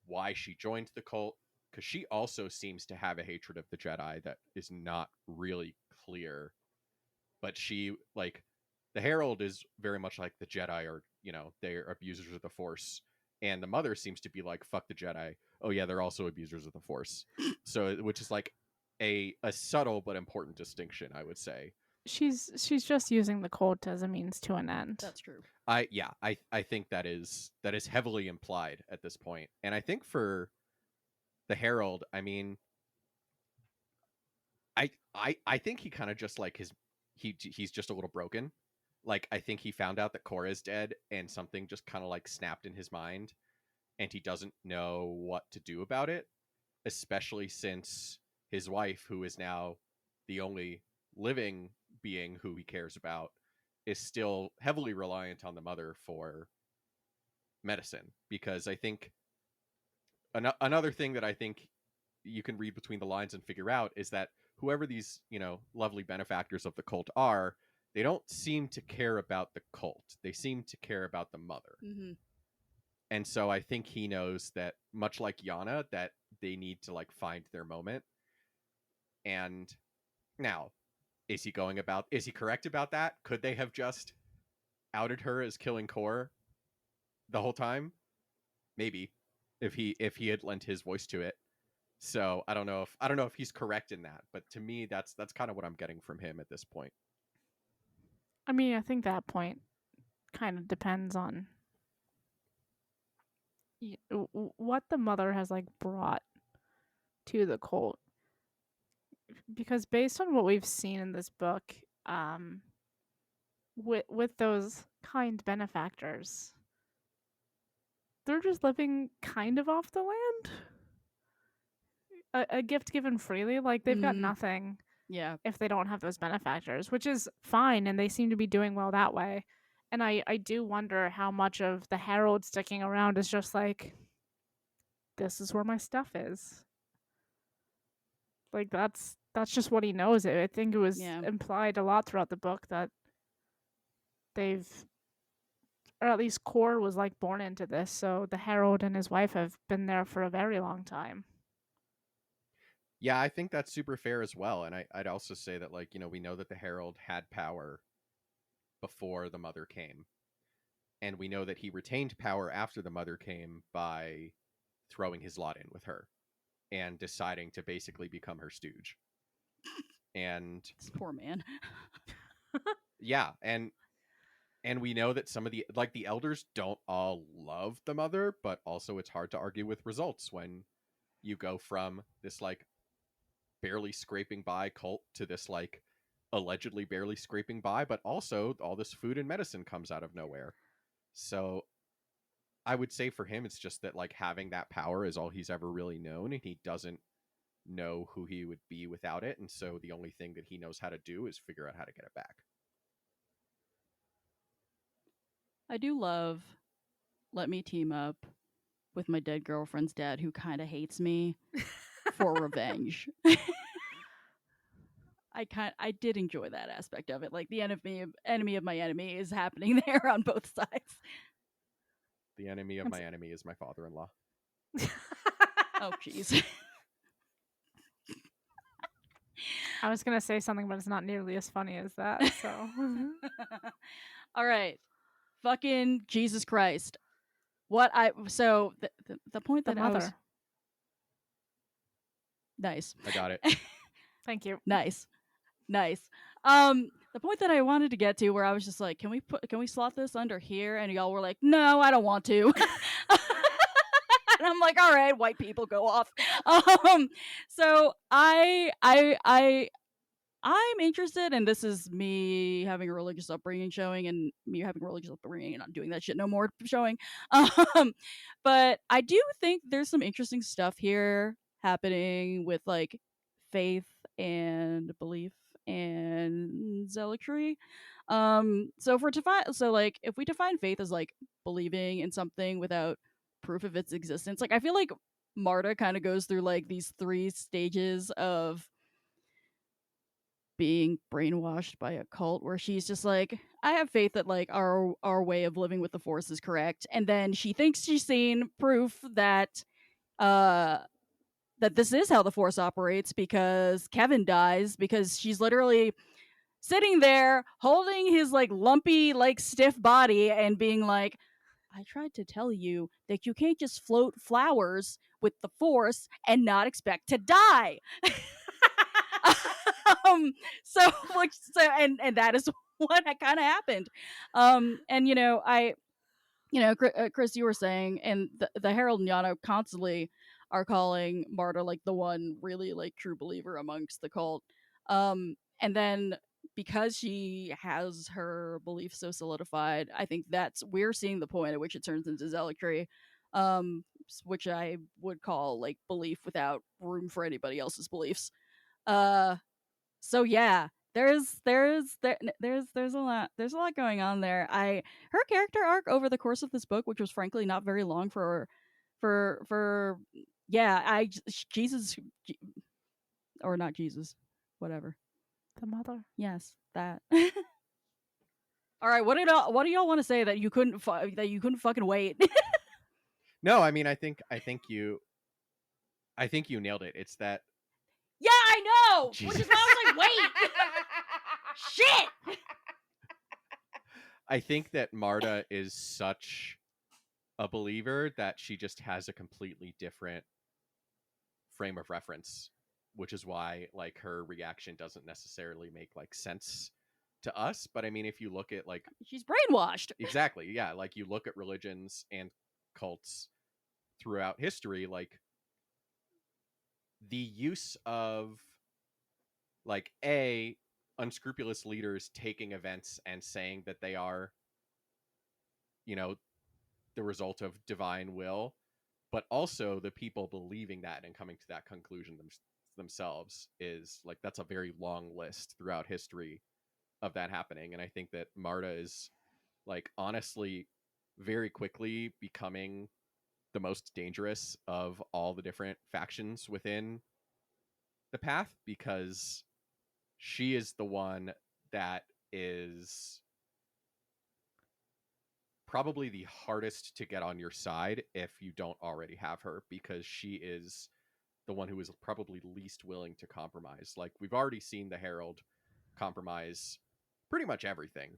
why she joined the cult, because she also seems to have a hatred of the Jedi that is not really clear. But she, like, the Herald is very much like the Jedi are, you know, they're abusers of the Force. And the mother seems to be like, fuck the Jedi. Oh yeah, they're also abusers of the Force. So, which is like a subtle but important distinction, I would say. She's just using the cult as a means to an end. That's true. I think that is heavily implied at this point. And I think for the Herald, I mean, I think he kind of just like he's just a little broken. Like I think he found out that Cora is dead and something just kind of like snapped in his mind and he doesn't know what to do about it, especially since his wife, who is now the only living being who he cares about, is still heavily reliant on the mother for medicine. Because I think another thing that I think you can read between the lines and figure out is that whoever these, you know, lovely benefactors of the cult are, they don't seem to care about the cult. They seem to care about the mother. Mm-hmm. And so I think he knows that, much like Yana, that they need to like find their moment. And now, is he correct about that? Could they have just outed her as killing Core the whole time? Maybe, if he had lent his voice to it. So I don't know if he's correct in that, but to me that's kind of what I'm getting from him at this point. I mean, I think that point kind of depends on what the mother has like brought to the cult, because based on what we've seen in this book, with those kind benefactors, they're just living kind of off the land. A gift given freely, like they've got Mhm. nothing Yeah. if they don't have those benefactors, which is fine, and they seem to be doing well that way. And I do wonder how much of the Herald sticking around is just like, this is where my stuff is. Like that's just what he knows. I think it was Yeah. implied a lot throughout the book that they've, or at least Core was like born into this, so the Herald and his wife have been there for a very long time. Yeah, I think that's super fair as well. And I'd also say that, like, you know, we know that the Herald had power before the Mother came. And we know that he retained power after the Mother came by throwing his lot in with her and deciding to basically become her stooge. And This poor man. yeah, and we know that some of the, like, the elders don't all love the Mother, but also it's hard to argue with results when you go from this, like, barely scraping by cult to this, like, allegedly barely scraping by, but also all this food and medicine comes out of nowhere. So I would say for him, it's just that, like, having that power is all he's ever really known, and he doesn't know who he would be without it. And so the only thing that he knows how to do is figure out how to get it back. I do love let me team up with my dead girlfriend's dad who kind of hates me for revenge. I did enjoy that aspect of it. Like the enemy of my enemy is happening there on both sides. The enemy of my enemy is my father-in-law. Oh jeez. I was gonna say something, but it's not nearly as funny as that. So All right. Fucking Jesus Christ. The point the that I was Mother. nice. I got it. Thank you. Nice. The point that I wanted to get to where I was just like, can we slot this under here? And y'all were like, no, I don't want to. And I'm like, all right, white people go off. So I'm interested, and this is me having a religious upbringing showing, and me having a religious upbringing and not doing that shit no more showing. But I do think there's some interesting stuff here happening with like faith and belief and zealotry. So if we define faith as like believing in something without proof of its existence, like I feel like Marta kind of goes through like these 3 stages of being brainwashed by a cult where she's just like, I have faith that like our way of living with the force is correct, and then she thinks she's seen proof that that this is how the force operates because Kevin dies, because she's literally sitting there holding his like lumpy like stiff body and being like, I tried to tell you that you can't just float flowers with the force and not expect to die. And that is what kind of happened. And Chris, you were saying, and the Herald and Yano constantly are calling Marta like the one really like true believer amongst the cult. And then because she has her belief so solidified, I think we're seeing the point at which it turns into zealotry, which I would call like belief without room for anybody else's beliefs. So yeah, there's a lot going on there. Her character arc over the course of this book, which was frankly not very long for Jesus, or not Jesus, whatever. The Mother. Yes, that. All right, what do y'all want to say that you couldn't fucking wait? No, I mean, I think you nailed it. It's that. Yeah, I know. Jesus. Which is why I was like, wait. Shit. I think that Marta is such a believer that she just has a completely different frame of reference, which is why like her reaction doesn't necessarily make like sense to us. But I mean, if you look at like, she's brainwashed. Exactly, yeah, like you look at religions and cults throughout history, like the use of like unscrupulous leaders taking events and saying that they are, the result of divine will, but also the people believing that and coming to that conclusion themselves is like, that's a very long list throughout history of that happening. And I think that Marta is like honestly very quickly becoming the most dangerous of all the different factions within the path, because she is the one that is probably the hardest to get on your side if you don't already have her, because she is the one who is probably least willing to compromise. Like, we've already seen the Herald compromise pretty much everything,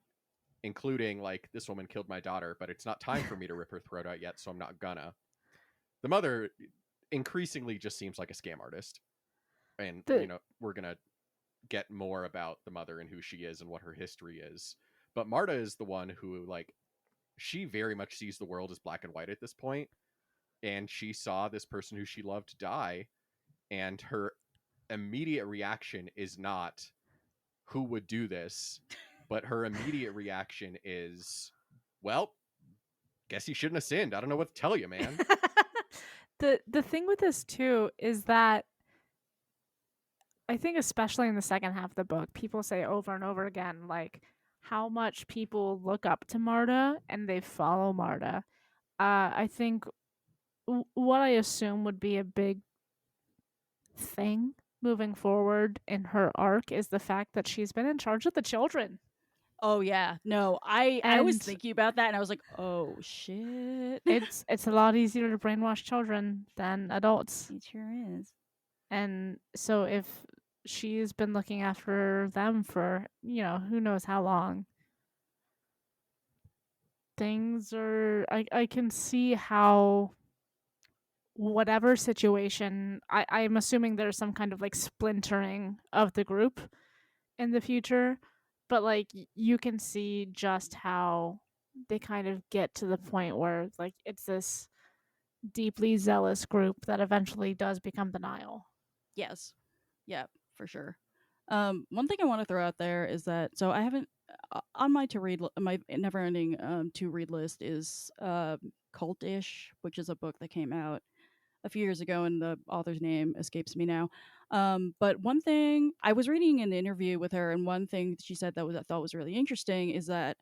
including like, this woman killed my daughter, but it's not time for me to rip her throat out yet, so I'm not gonna. The mother increasingly just seems like a scam artist. And, The- you know, we're gonna get more about the mother and who she is and what her history is. But Marta is the one who, like, she very much sees the world as black and white at this point. And she saw this person who she loved die. And her immediate reaction is not, who would do this? But her immediate reaction is, well, guess you shouldn't have sinned. I don't know what to tell you, man. The thing with this too is that I think especially in the second half of the book, people say over and over again, like, how much people look up to Marta and they follow Marta. I think what I assume would be a big thing moving forward in her arc is the fact that she's been in charge of the children. Oh yeah, no, I was And- thinking about that, and I was like, oh shit. It's a lot easier to brainwash children than adults. It sure is. And so if she's been looking after them for, you know, who knows how long, things are I can see how whatever situation, I'm assuming there's some kind of like splintering of the group in the future, but like you can see just how they kind of get to the point where like it's this deeply zealous group that eventually does become the Nile. Yes. Yeah, for sure. One thing I want to throw out there is that, so I haven't on my to read my never ending to read list is Cultish, which is a book that came out a few years ago, and the author's name escapes me now. But one thing I was reading an interview with her, and one thing she said that I thought was really interesting is that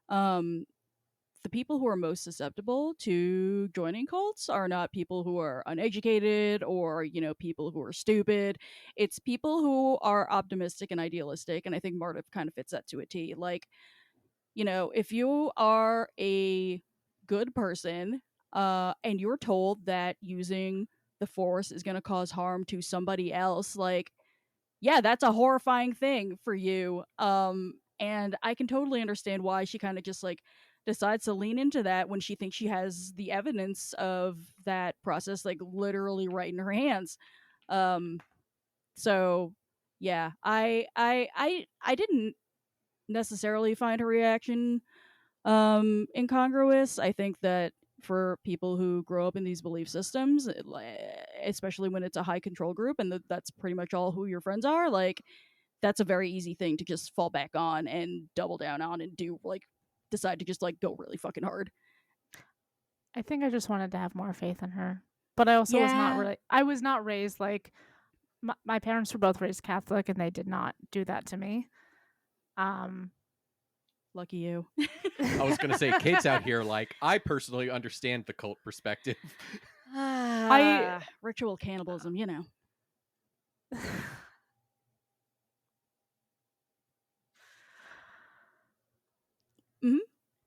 the people who are most susceptible to joining cults are not people who are uneducated or, you know, people who are stupid. It's people who are optimistic and idealistic, and I think Marta kind of fits that to a T. Like, you know, if you are a good person and you're told that using the Force is going to cause harm to somebody else, like, yeah, that's a horrifying thing for you. And I can totally understand why she kind of just like decides to lean into that when she thinks she has the evidence of that process like literally right in her hands. So yeah, I didn't necessarily find her reaction incongruous. I think that for people who grow up in these belief systems, especially when it's a high control group and that's pretty much all who your friends are, like, that's a very easy thing to just fall back on and double down on and do, like, decide to just like go really fucking hard. I think I just wanted to have more faith in her. But I also was not Yeah. really I was not raised like my parents were both raised Catholic and they did not do that to me. Lucky you. I was gonna say, Kate's out here like, I personally understand the cult perspective. Ritual cannibalism, you know.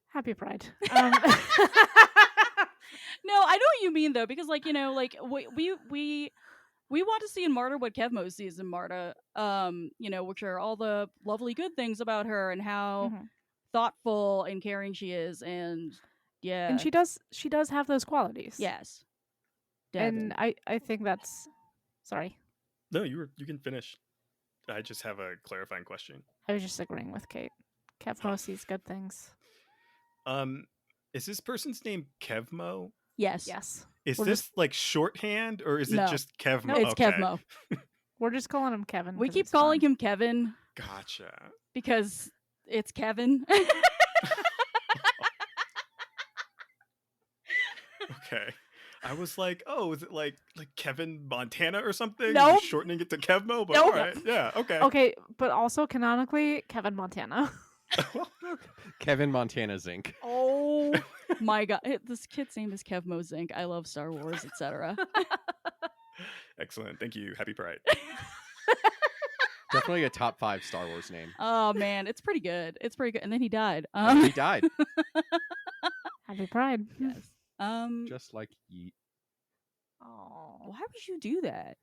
Happy Pride. No, I know what you mean though, because like, you know, like we want to see in Marta what Kevmo sees in Marta, you know, which are all the lovely good things about her and how Mhm. thoughtful and caring she is, and yeah, And she does have those qualities. yes, And Devin. I think that's sorry. No, you can finish. I just have a clarifying question. I was just agreeing with Kate. Kevmo sees good things. Is this person's name Kevmo? Yes, Yes. Is We're this like shorthand or is No. it just Kevmo? No, it's Okay. Kevmo. We're just calling him Kevin. We 'cause keep it's calling fun. him Kevin Gotcha. because it's Kevin. Okay. I was like, oh, is it like Kevin Montana or something? Nope. Just shortening it to Kevmo, but Nope. all right. Yeah, okay. Okay, but also canonically, Kevin Montana. Well, Kevin Montana Zinc. Oh my god. This kid's name is Kevmo Zink. I love Star Wars, etc. excellent. Thank you. Happy Pride. Definitely a top 5 Star Wars name. Oh man, it's pretty good. It's pretty good. And then he died. He died, Happy Pride. Yes. just like Yeet. Oh. Why would you do that?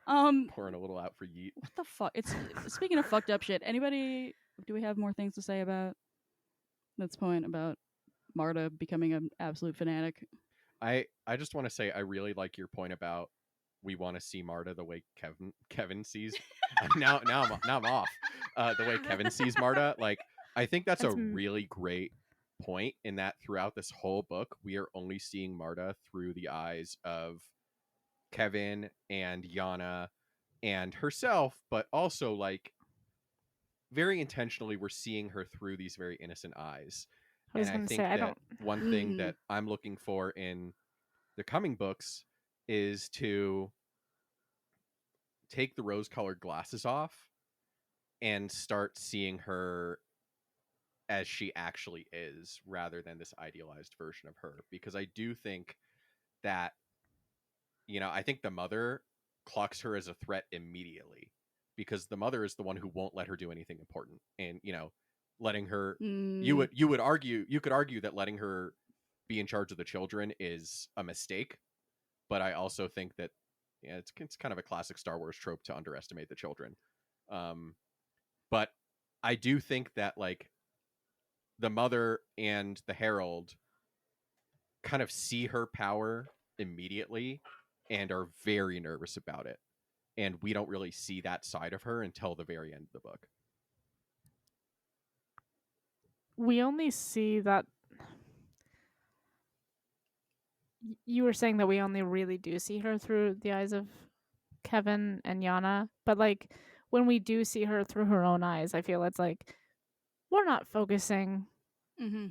Pouring a little out for Yeet. What the fuck? It's speaking of fucked up shit. Anybody? Do we have more things to say about this point about Marta becoming an absolute fanatic? I just want to say I really like your point about we want to see Marta the way Kevin sees. now I'm off. The way Kevin sees Marta, like I think that's a really great point in that throughout this whole book we are only seeing Marta through the eyes of Kevin and Yana and herself, but also like very intentionally we're seeing her through these very innocent eyes. I was And I gonna think say, I that don't. one thing that I'm looking for in the coming books is to take the rose-colored glasses off and start seeing her as she actually is rather than this idealized version of her, because I do think that I think the mother clocks her as a threat immediately because the mother is the one who won't let her do anything important, and letting her you could argue that letting her be in charge of the children is a mistake, but I also think that it's kind of a classic Star Wars trope to underestimate the children. But I do think that like the mother and the Herald kind of see her power immediately and are very nervous about it. And we don't really see that side of her until the very end of the book. We only see that. You were saying that we only really do see her through the eyes of Kevin and Yana, but like when we do see her through her own eyes, I feel it's like we're not focusing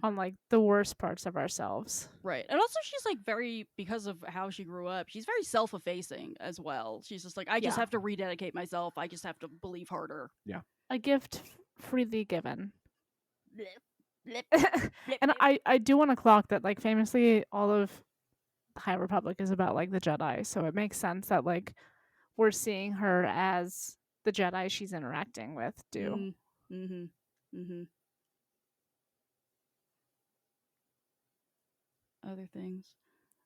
on like the worst parts of ourselves. Right. And also she's like very, because of how she grew up, she's very self-effacing as well. She's just like, I just Yeah. have to rededicate myself. I just have to believe harder. A gift freely given. Blip, And I do want to clock that like famously all of the High Republic is about like the Jedi, so it makes sense that like we're seeing her as the Jedi she's interacting with do. Other things.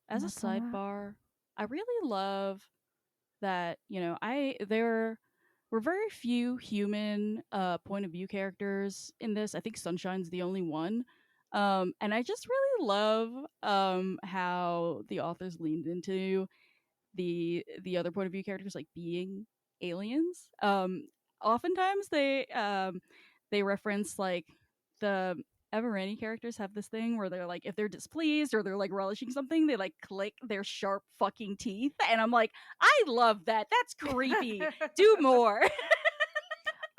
As a That's all right. sidebar, I really love that, there were very few human point of view characters in this. I think Sunshine's the only one. And I just really love how the authors leaned into the other point of view characters like being aliens. Oftentimes they reference like the Everani characters have this thing where they're like, if they're displeased or they're like relishing something, they like click their sharp fucking teeth, and I'm like, I love that. That's creepy. Do more.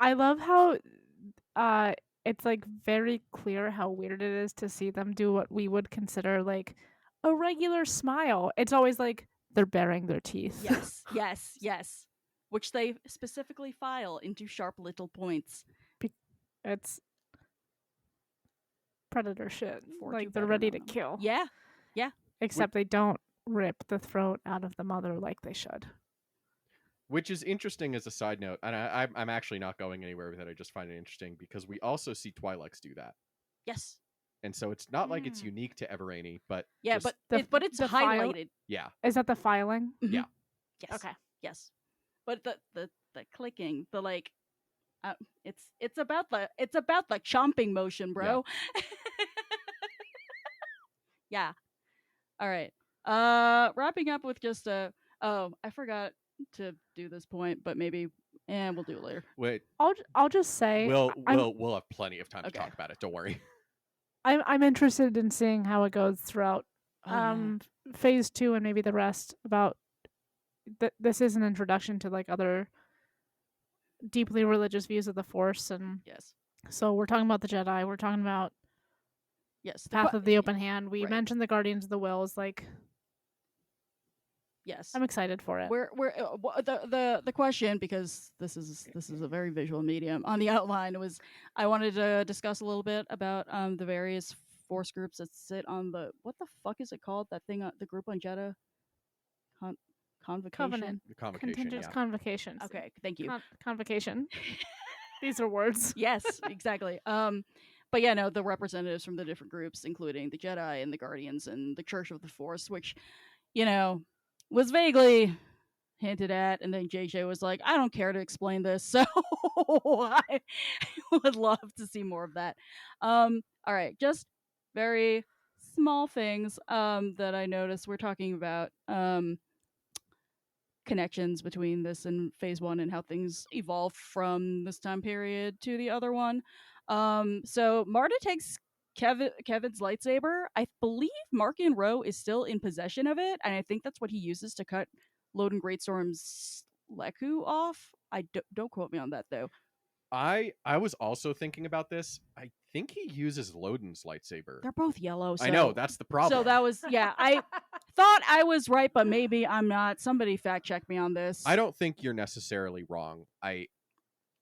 I love how it's like very clear how weird it is to see them do what we would consider like a regular smile. It's always like they're baring their teeth. Yes. Which they specifically file into sharp little points. It's predator shit. For like you they're better ready know to them. kill. Yeah. Except they don't rip the throat out of the mother like they should. Which is interesting as a side note, and I'm actually not going anywhere with it. I just find it interesting because we also see Twi'leks do that, Yes. and so it's not like it's unique to Everani, but Yeah, just- but it's the file- highlighted. yeah, Is that the filing? Yeah. Yes. Okay. Yes. But the clicking, the like, it's about the chomping motion, bro. Yeah. All right. Wrapping up with just I forgot to do this point, but maybe we'll do it later. wait, I'll just say we'll I'm have plenty of time to Okay. talk about it. Don't worry. I'm interested in seeing how it goes throughout phase 2 and maybe the rest. About this is an introduction to like other deeply religious views of the Force, and Yes. so we're talking about the Jedi. We're talking about Yes. Path of the Open Hand. We Right. mentioned the Guardians of the Wills. Like, Yes. I'm excited for it. We're the question, because this is a very visual medium, on the outline was I wanted to discuss a little bit about the various force groups that sit on the, what the fuck is it called, that thing, the group on Jeddah, convocation. Covenant. The convocation, Contingent yeah. convocations. Okay, thank you. Convocation. These are words. Yes, exactly. But yeah, no, the representatives from the different groups, including the Jedi and the Guardians and the Church of the Force, which, you know, was vaguely hinted at, and then JJ was like, I don't care to explain this, so I would love to see more of that. All right, just very small things that I noticed. We're talking about connections between this and Phase 1 and how things evolve from this time period to the other one. So Marta takes Kevin's lightsaber. I believe Markian Ro is still in possession of it, and I think that's what he uses to cut Loden Greatstorm's Leku off. Don't quote me on that though. I was also thinking about this. I think he uses Loden's lightsaber. They're both yellow. So, I know, that's the problem. So that was, yeah, I thought I was right, but maybe I'm not. Somebody fact check me on this. I don't think you're necessarily wrong.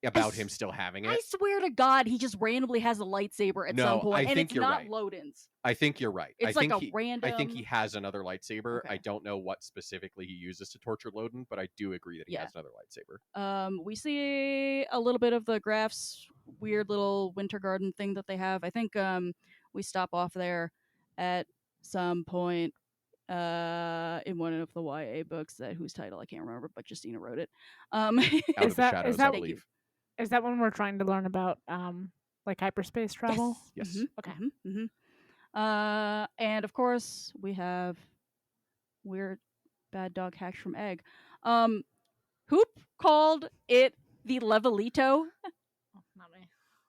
About him still having I it. swear to God, he just randomly has a lightsaber at No, some point, I and think it's you're not right. Loden's. I think you're right. It's I like think a random. I think he has another lightsaber. Okay. I don't know what specifically he uses to torture Loden, but I do agree that he Yeah. has another lightsaber. We see a little bit of the Graph's weird little winter garden thing that they have. I think we stop off there at some point in one of the YA books that whose title I can't remember, but Justina wrote it. Out Is of the that- shadows, is that- I Thank you. believe. Is that when we're trying to learn about like hyperspace travel? Yes. Mhm, Okay. mhm, mhm. And of course we have weird bad dog hatch from egg. Hoop called it the Levelito. Oh, not me.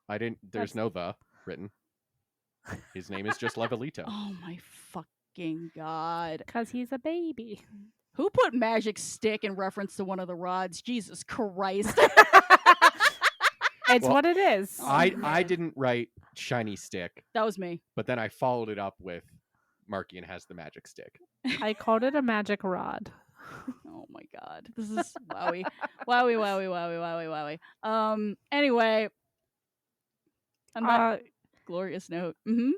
I didn't. There's no the written. His name is just Levelito. Oh my fucking god. Because he's a baby. Who put magic stick in reference to one of the rods? Jesus Christ. It's Well, what it is. I man. didn't write shiny stick, That was me. but then I followed it up with Markian has the magic stick. I called it a magic rod. Oh my god. This is wowie. wowie, wowie, wowie, wowie, wowie. Anyway. On that glorious note. Mm-hmm.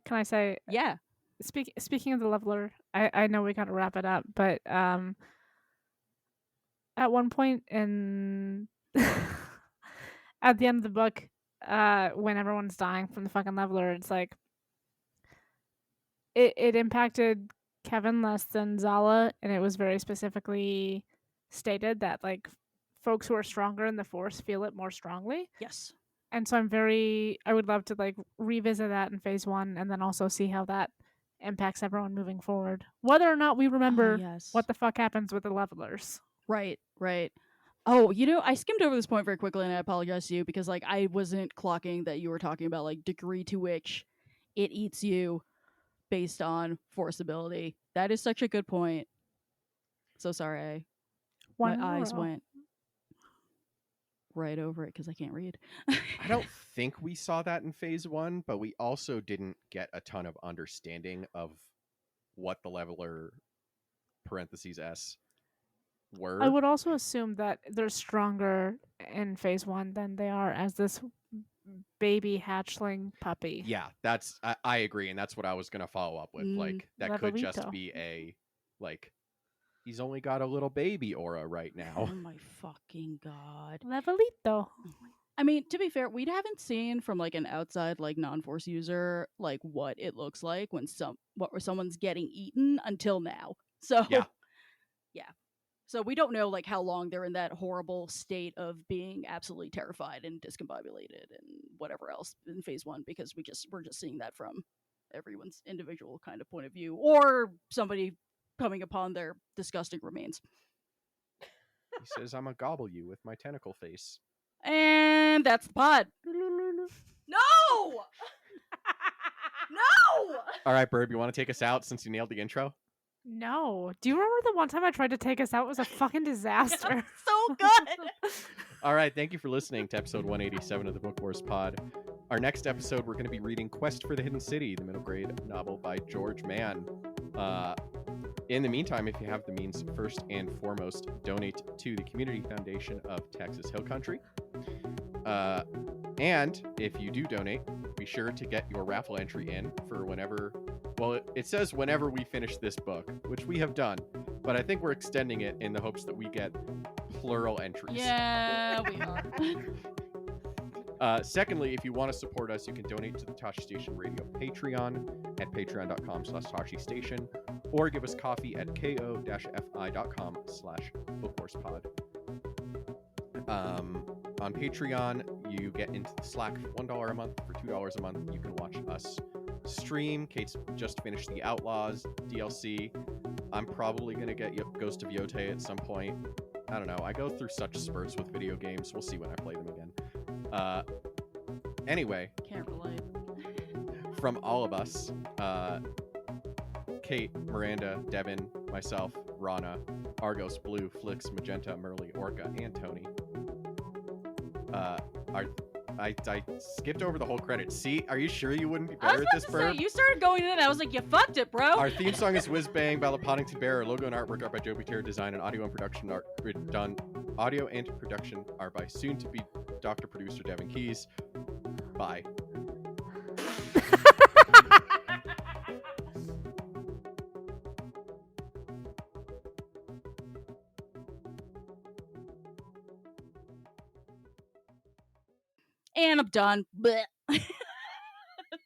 Can I say, Yeah. speaking of the leveler, I know we gotta wrap it up, but at one point in at the end of the book, when everyone's dying from the fucking leveler, it's like it impacted Kevin less than Zala, and it was very specifically stated that like folks who are stronger in the Force feel it more strongly. Yes. And so I would love to like revisit that in Phase 1 and then also see how that impacts everyone moving forward. Whether or not we remember yes. what the fuck happens with the levelers. Right, right. Oh, I skimmed over this point very quickly, and I apologize to you because, like, I wasn't clocking that you were talking about, like, degree to which it eats you based on force ability. That is such a good point. So sorry, One in my a eyes row. went right over it because I can't read. I don't think we saw that in Phase 1, but we also didn't get a ton of understanding of what the leveler (S) were. I would also assume that they're stronger in Phase 1 than they are as this baby hatchling puppy. Yeah, I agree, and that's what I was gonna follow up with. Like that could just Levelito. be a like he's only got a little baby aura right now. Oh my fucking god. Levelito. I mean, to be fair, we haven't seen from like an outside like non-force user like what it looks like when someone's getting eaten until now. So Yeah. yeah. So we don't know like how long they're in that horrible state of being absolutely terrified and discombobulated and whatever else in Phase 1 because we're just seeing that from everyone's individual kind of point of view or somebody coming upon their disgusting remains. He says, "I'm gonna gobble you with my tentacle face." And that's the pod. No! No! All right, Bird, you want to take us out since you nailed the intro? No. Do you remember the one time I tried to take us out? It was a fucking disaster. So good. All right, thank you for listening to episode 187 of the Book Wars Pod. Our next episode, we're going to be reading Quest for the Hidden City, the middle grade novel by George Mann. In the meantime, if you have the means, first and foremost, donate to the Community Foundation of Texas Hill Country. And if you do donate, be sure to get your raffle entry in for whenever, well, it says whenever we finish this book, which we have done, but I think we're extending it in the hopes that we get plural entries. Yeah, we are. Secondly, if you want to support us, you can donate to the Tashi Station Radio Patreon at patreon.com/Tashi Station, or give us coffee at ko-fi.com/bookhorsepod. On Patreon, you get into the Slack for $1 a month. For $2 a month, you can watch us stream. Kate's just finished the Outlaws DLC. I'm probably going to get Ghost of Yotei at some point. I don't know. I go through such spurts with video games. We'll see when I play them again. Anyway, Can't relate. from all of us, Kate, Miranda, Devin, myself, Rana, Argos, Blue, Flix, Magenta, Merly, Orca, and Tony. I skipped over the whole credit. See, are you sure you wouldn't be I was better at about this, to Burp? say, you started going in, I was like, you fucked it, bro. Our theme song is Whiz Bang by La Poddington Bear. Our logo and artwork are by Joby Terror Design, and audio and production are done. Audio and production are by soon-to-be Dr. Producer Devin Keys. Bye. And I'm done. Blech.